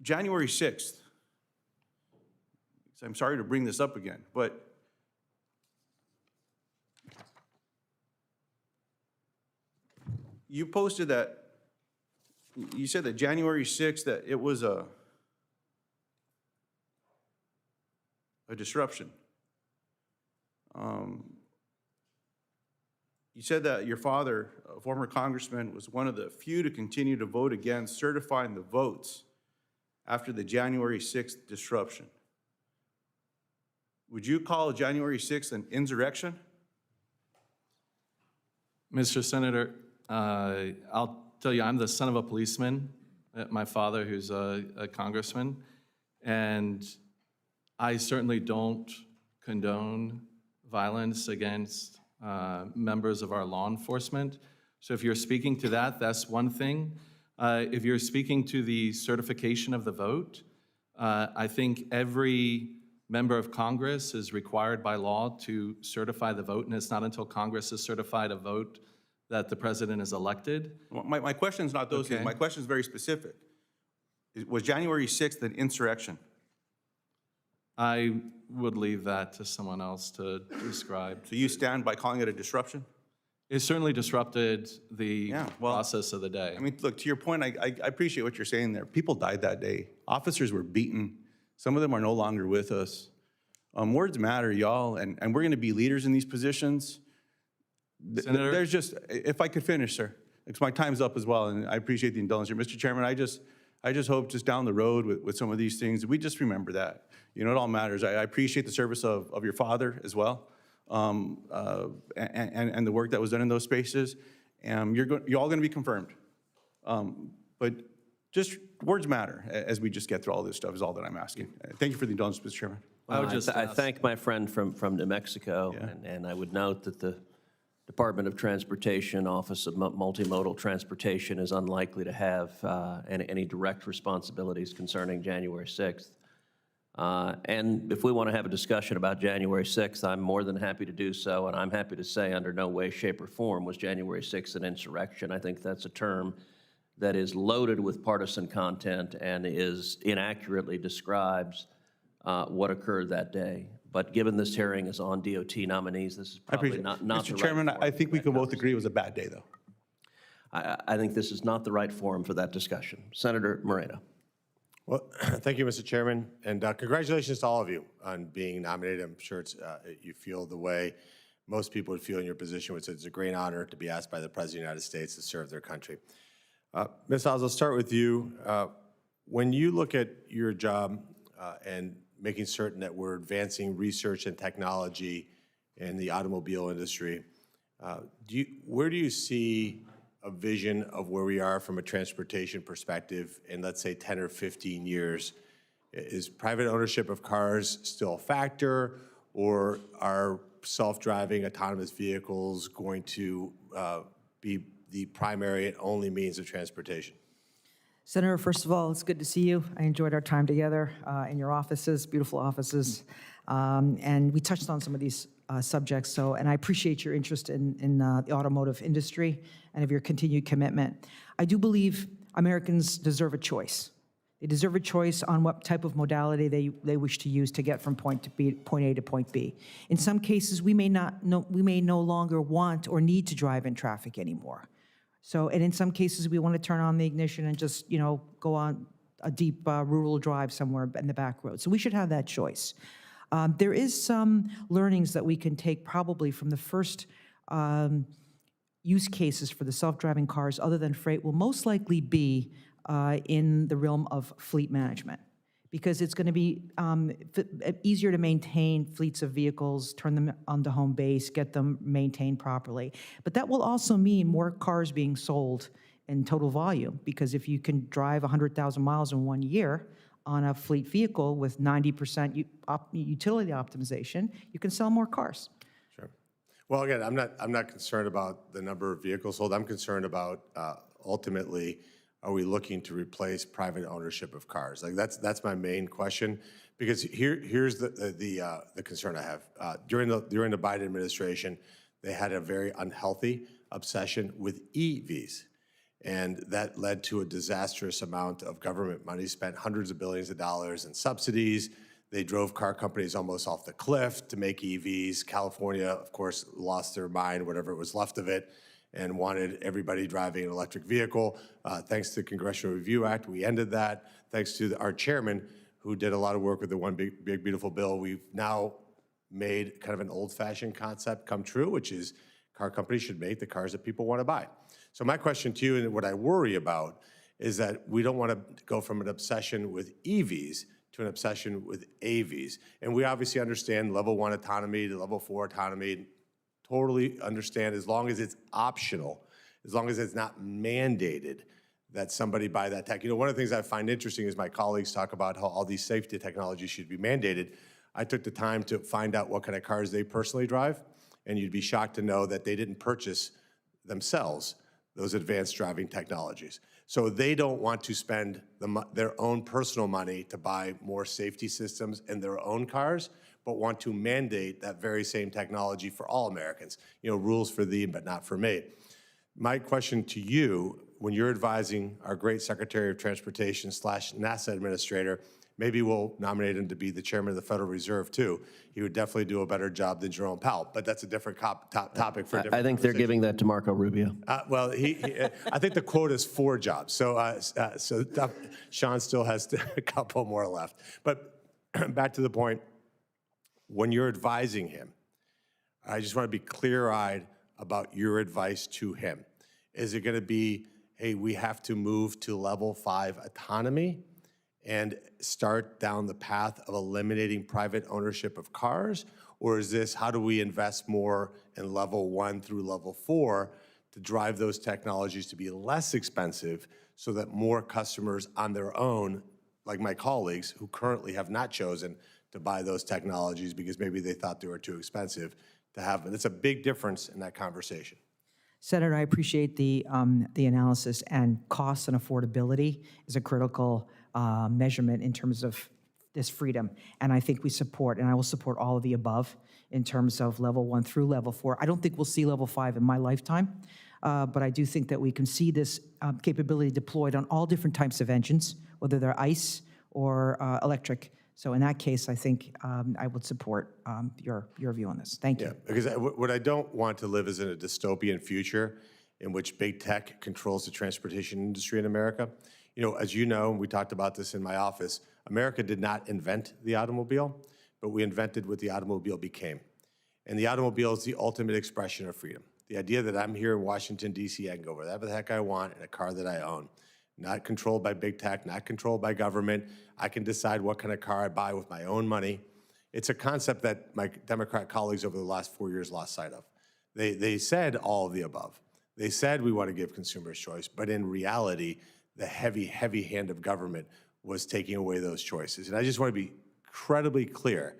January 6th. I'm sorry to bring this up again, but you posted that, you said that January 6th, that it was a disruption. You said that your father, a former congressman, was one of the few to continue to vote against certifying the votes after the January 6th disruption. Would you call January 6th an insurrection? Mr. Senator, I'll tell you, I'm the son of a policeman. My father, who's a congressman, and I certainly don't condone violence against members of our law enforcement. So if you're speaking to that, that's one thing. If you're speaking to the certification of the vote, I think every member of Congress is required by law to certify the vote, and it's not until Congress has certified a vote that the president is elected. My question is not those things. Okay. My question is very specific. Was January 6th an insurrection? I would leave that to someone else to describe. So you stand by calling it a disruption? It certainly disrupted the Yeah, well, process of the day. I mean, look, to your point, I appreciate what you're saying there. People died that day. Officers were beaten. Some of them are no longer with us. Words matter, y'all, and we're going to be leaders in these positions. Senator? There's just, if I could finish, sir, because my time's up as well, and I appreciate the indulgence here. Mr. Chairman, I just hope just down the road with some of these things, we just remember that. You know, it all matters. I appreciate the service of your father as well, and the work that was done in those spaces. And you're all going to be confirmed. But just words matter as we just get through all this stuff is all that I'm asking. Thank you for the indulgence, Mr. Chairman. I would just I ask- thank my friend from New Mexico, and I would note that the Department of Transportation Office of Multimodal Transportation is unlikely to have any direct responsibilities concerning January 6th. And if we want to have a discussion about January 6th, I'm more than happy to do so, and I'm happy to say under no way, shape, or form was January 6th an insurrection. I think that's a term that is loaded with partisan content and is inaccurately describes what occurred that day. But given this hearing is on DOT nominees, this is I probably appreciate it. not the right Mr. Chairman, forum I for think we that can both conversation. agree it was a bad day, though. I think this is not the right forum for that discussion. Senator Moreno. Well, thank you, Mr. Chairman, and congratulations to all of you on being nominated. I'm sure it's, you feel the way most people would feel in your position, which is it's a great honor to be asked by the President of the United States to serve their country. Ms. Oz, I'll start with you. When you look at your job and making certain that we're advancing research and technology in the automobile industry, where do you see a vision of where we are from a transportation perspective in, let's say, 10 or 15 years? Is private ownership of cars still a factor, or are self-driving autonomous vehicles going to be the primary and only means of transportation? Senator, first of all, it's good to see you. I enjoyed our time together in your offices, beautiful offices. And we touched on some of these subjects, and I appreciate your interest in the automotive industry and of your continued commitment. I do believe Americans deserve a choice. They deserve a choice on what type of modality they wish to use to get from point A to point B. In some cases, we may no longer want or need to drive in traffic anymore. So, and in some cases, we want to turn on the ignition and just, go on a deep rural drive somewhere in the back road. So we should have that choice. There is some learnings that we can take probably from the first use cases for the self-driving cars, other than freight, will most likely be in the realm of fleet management, because it's going to be easier to maintain fleets of vehicles, turn them onto home base, get them maintained properly. But that will also mean more cars being sold in total volume, because if you can drive 100,000 miles in 1 year on a fleet vehicle with 90% utility optimization, you can sell more cars. Sure. Well, again, I'm not concerned about the number of vehicles sold. I'm concerned about ultimately, are we looking to replace private ownership of cars? Like that's my main question, because here's the concern I have. During the Biden administration, they had a very unhealthy obsession with EVs, and that led to a disastrous amount of government money spent, hundreds of billions of dollars in subsidies. They drove car companies almost off the cliff to make EVs. California, of course, lost their mind, whatever was left of it, and wanted everybody driving an electric vehicle. Thanks to the Congressional Review Act, we ended that. Thanks to our chairman, who did a lot of work with the One Big Beautiful Bill, we've now made kind of an old-fashioned concept come true, which is car companies should make the cars that people want to buy. So my question to you, and what I worry about, is that we don't want to go from an obsession with EVs to an obsession with AVs. And we obviously understand level 1 autonomy to level 4 autonomy, totally understand as long as it's optional, as long as it's not mandated that somebody buy that tech. You know, one of the things I find interesting is my colleagues talk about how all these safety technologies should be mandated. I took the time to find out what kind of cars they personally drive, and you'd be shocked to know that they didn't purchase themselves those advanced driving technologies. So they don't want to spend their own personal money to buy more safety systems in their own cars, but want to mandate that very same technology for all Americans. You know, rules for thee, but not for me. My question to you, when you're advising our great Secretary of Transportation / NASA Administrator, maybe we'll nominate him to be the chairman of the Federal Reserve too. He would definitely do a better job than Jerome Powell, but that's a different topic for a different I think they're conversation. giving that to Marco Rubio. Well, I think the quote is 4 jobs. So, Sean still has a couple more left. But back to the point, when you're advising him, I just want to be clear-eyed about your advice to him. Is it going to be, hey, we have to move to level 5 autonomy and start down the path of eliminating private ownership of cars? Or is this, how do we invest more in level 1 through level 4 to drive those technologies to be less expensive so that more customers on their own, like my colleagues who currently have not chosen to buy those technologies because maybe they thought they were too expensive to have them? It's a big difference in that conversation. Senator, I appreciate the analysis, and cost and affordability is a critical measurement in terms of this freedom. And I think we support, and I will support all of the above in terms of level 1 through level 4. I don't think we'll see level 5 in my lifetime, but I do think that we can see this capability deployed on all different types of engines, whether they're ICE or electric. So in that case, I think I would support your view on this. Thank you. Yeah, because what I don't want to live is in a dystopian future in which big tech controls the transportation industry in America. You know, as you know, and we talked about this in my office, America did not invent the automobile, but we invented what the automobile became. And the automobile is the ultimate expression of freedom. The idea that I'm here in Washington, D.C., I can go wherever the heck I want in a car that I own. Not controlled by big tech, not controlled by government. I can decide what kind of car I buy with my own money. It's a concept that my Democrat colleagues over the last 4 years lost sight of. They said all of the above. They said we want to give consumers choice, but in reality, the heavy, heavy hand of government was taking away those choices. And I just want to be incredibly clear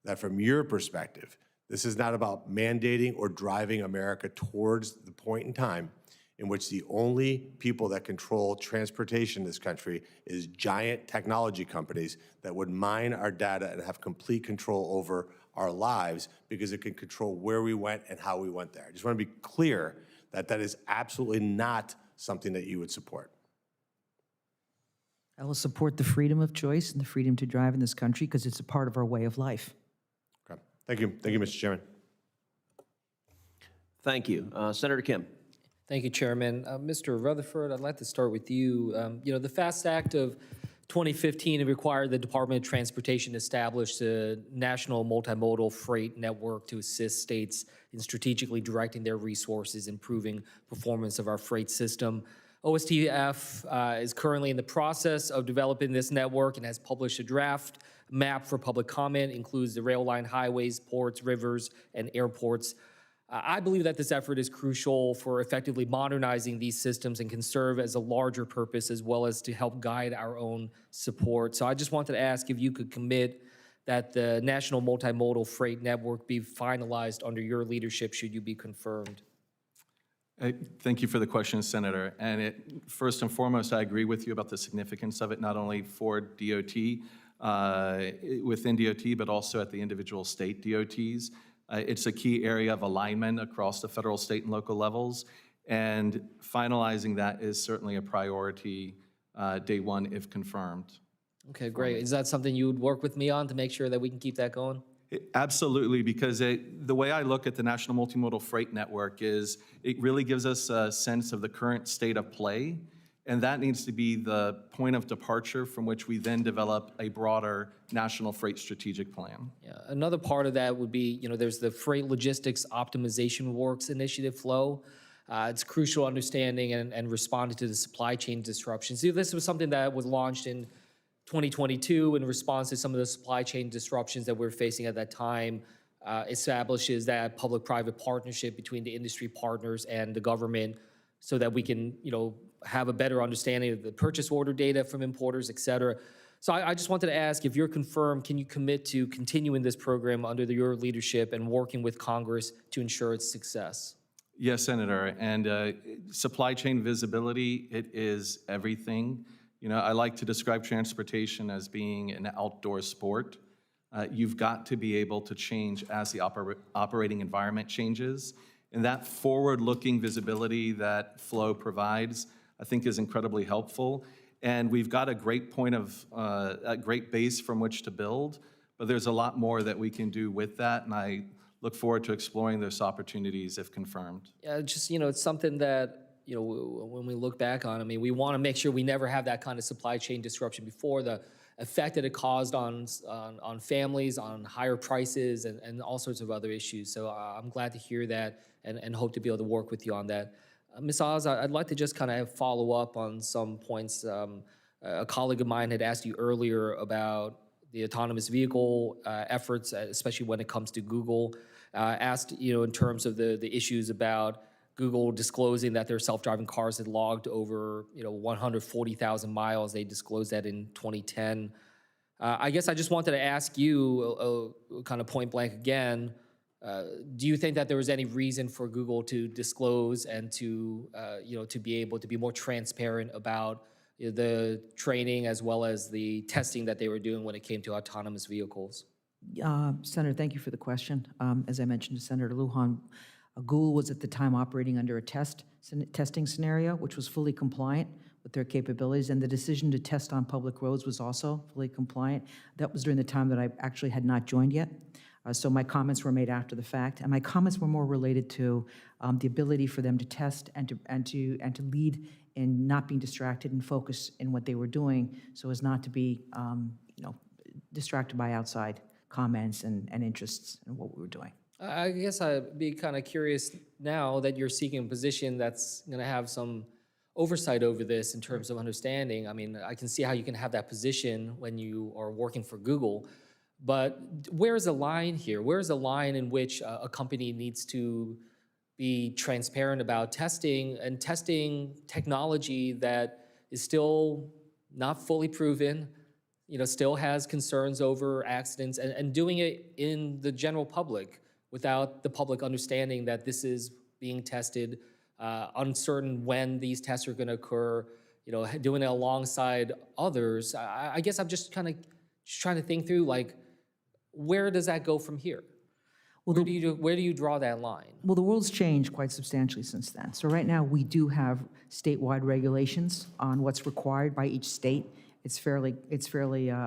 that from your perspective, this is not about mandating or driving America towards the point in time in which the only people that control transportation in this country is giant technology companies that would mine our data and have complete control over our lives because it can control where we went and how we went there. I just want to be clear that that is absolutely not something that you would support. I will support the freedom of choice and the freedom to drive in this country because it's a part of our way of life. Okay. Thank you. Thank you, Mr. Chairman. Thank you. Senator Kim. Thank you, Chairman. Mr. Rutherford, I'd like to start with you. You know, the FAST Act of 2015 required the Department of Transportation to establish a national multimodal freight network to assist states in strategically directing their resources, improving performance of our freight system. OSTF is currently in the process of developing this network and has published a draft map for public comment, includes the rail line, highways, ports, rivers, and airports. I believe that this effort is crucial for effectively modernizing these systems and can serve as a larger purpose as well as to help guide our own support. So I just wanted to ask if you could commit that the National Multimodal Freight Network be finalized under your leadership should you be confirmed. Thank you for the question, Senator. And first and foremost, I agree with you about the significance of it, not only for DOT, within DOT, but also at the individual state DOTs. It's a key area of alignment across the federal, state, and local levels, and finalizing that is certainly a priority day one if confirmed. Okay, great. Is that something you would work with me on to make sure that we can keep that going? Absolutely, because the way I look at the National Multimodal Freight Network is it really gives us a sense of the current state of play And that needs to be the point of departure from which we then develop a broader national freight strategic plan. Yeah, another part of that would be, there's the Freight Logistics Optimization Works Initiative flow. It's crucial understanding and responding to the supply chain disruptions. See, this was something that was launched in 2022 in response to some of the supply chain disruptions that we were facing at that time. Establishes that public-private partnership between the industry partners and the government so that we can, have a better understanding of the purchase order data from importers, et cetera. So I just wanted to ask, if you're confirmed, can you commit to continuing this program under your leadership and working with Congress to ensure its success? Yes, Senator, and supply chain visibility, it is everything. I like to describe transportation as being an outdoor sport. You've got to be able to change as the operating environment changes. And that forward-looking visibility that Flow provides, I think, is incredibly helpful. And we've got a great a great base from which to build, but there's a lot more that we can do with that, and I look forward to exploring those opportunities if confirmed. Yeah, just, it's something that, when we look back on, we want to make sure we never have that kind of supply chain disruption before, the effect that it caused on families, on higher prices, and all sorts of other issues. So I'm glad to hear that and hope to be able to work with you on that. Ms. Oz, I'd like to just kind of follow up on some points. A colleague of mine had asked you earlier about the autonomous vehicle efforts, especially when it comes to Google. Asked, in terms of the issues about Google disclosing that their self-driving cars had logged over, 140,000 miles. They disclosed that in 2010. I guess I just wanted to ask you, kind of point blank again, do you think that there was any reason for Google to disclose and to, to be able to be more transparent about the training as well as the testing that they were doing when it came to autonomous vehicles? Senator, thank you for the question. As I mentioned to Senator Lujan, Google was at the time operating under a testing scenario, which was fully compliant with their capabilities, and the decision to test on public roads was also fully compliant. That was during the time that I actually had not joined yet. So my comments were made after the fact, and my comments were more related to the ability for them to test and to lead in not being distracted and focus in what they were doing, so as not to be distracted by outside comments and interests in what we were doing. I guess I'd be kind of curious now that you're seeking a position that's going to have some oversight over this in terms of understanding. I can see how you can have that position when you are working for Google, but where's the line here? Where's the line in which a company needs to be transparent about testing technology that is still not fully proven, still has concerns over accidents, and doing it in the general public without the public understanding that this is being tested, uncertain when these tests are going to occur, doing it alongside others. I guess I'm just kind of trying to think through, where does that go from here? Well, where do you draw that line? Well, the world's changed quite substantially since then. So right now we do have statewide regulations on what's required by each state. It's fairly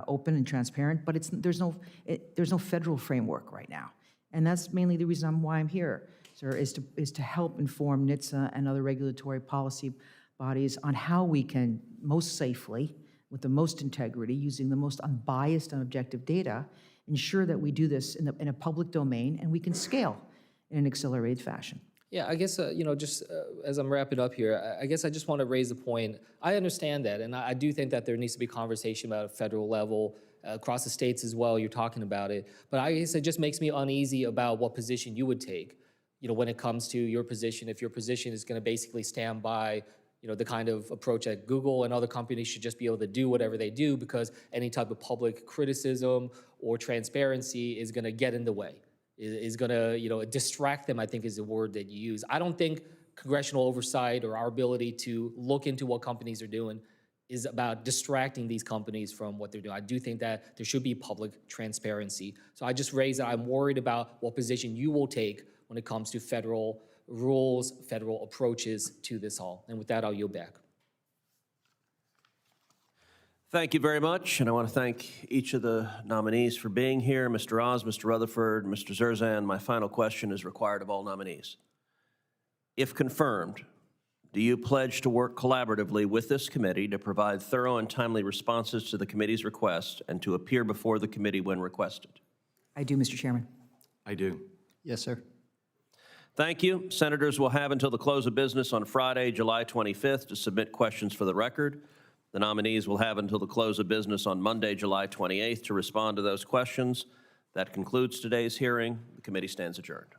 open and transparent, but there's no federal framework right now. And that's mainly the reason why I'm here, sir, is to help inform NHTSA and other regulatory policy bodies on how we can most safely, with the most integrity, using the most unbiased and objective data, ensure that we do this in a public domain and we can scale in an accelerated fashion. Yeah, I guess, just as I'm wrapping up here, I guess I just want to raise a point. I understand that, and I do think that there needs to be conversation about a federal level, across the states as well, you're talking about it. But I guess it just makes me uneasy about what position you would take, when it comes to your position. If your position is going to basically stand by, the kind of approach that Google and other companies should just be able to do whatever they do because any type of public criticism or transparency is going to get in the way, is going to, distract them, I think is the word that you use. I don't think congressional oversight or our ability to look into what companies are doing is about distracting these companies from what they're doing. I do think that there should be public transparency. So I just raise that I'm worried about what position you will take when it comes to federal rules, federal approaches to this all. And with that, I'll yield back. Thank you very much, and I want to thank each of the nominees for being here. Mr. Oz, Mr. Rutherford, Mr. Zerzan, my final question is required of all nominees. If confirmed, Do you pledge to work collaboratively with this committee to provide thorough and timely responses to the committee's requests and to appear before the committee when requested? I do, Mr. Chairman. I do. Yes, sir. Thank you. Senators will have until the close of business on Friday, July 25th to submit questions for the record. The nominees will have until the close of business on Monday, July 28th to respond to those questions. That concludes today's hearing. The committee stands adjourned.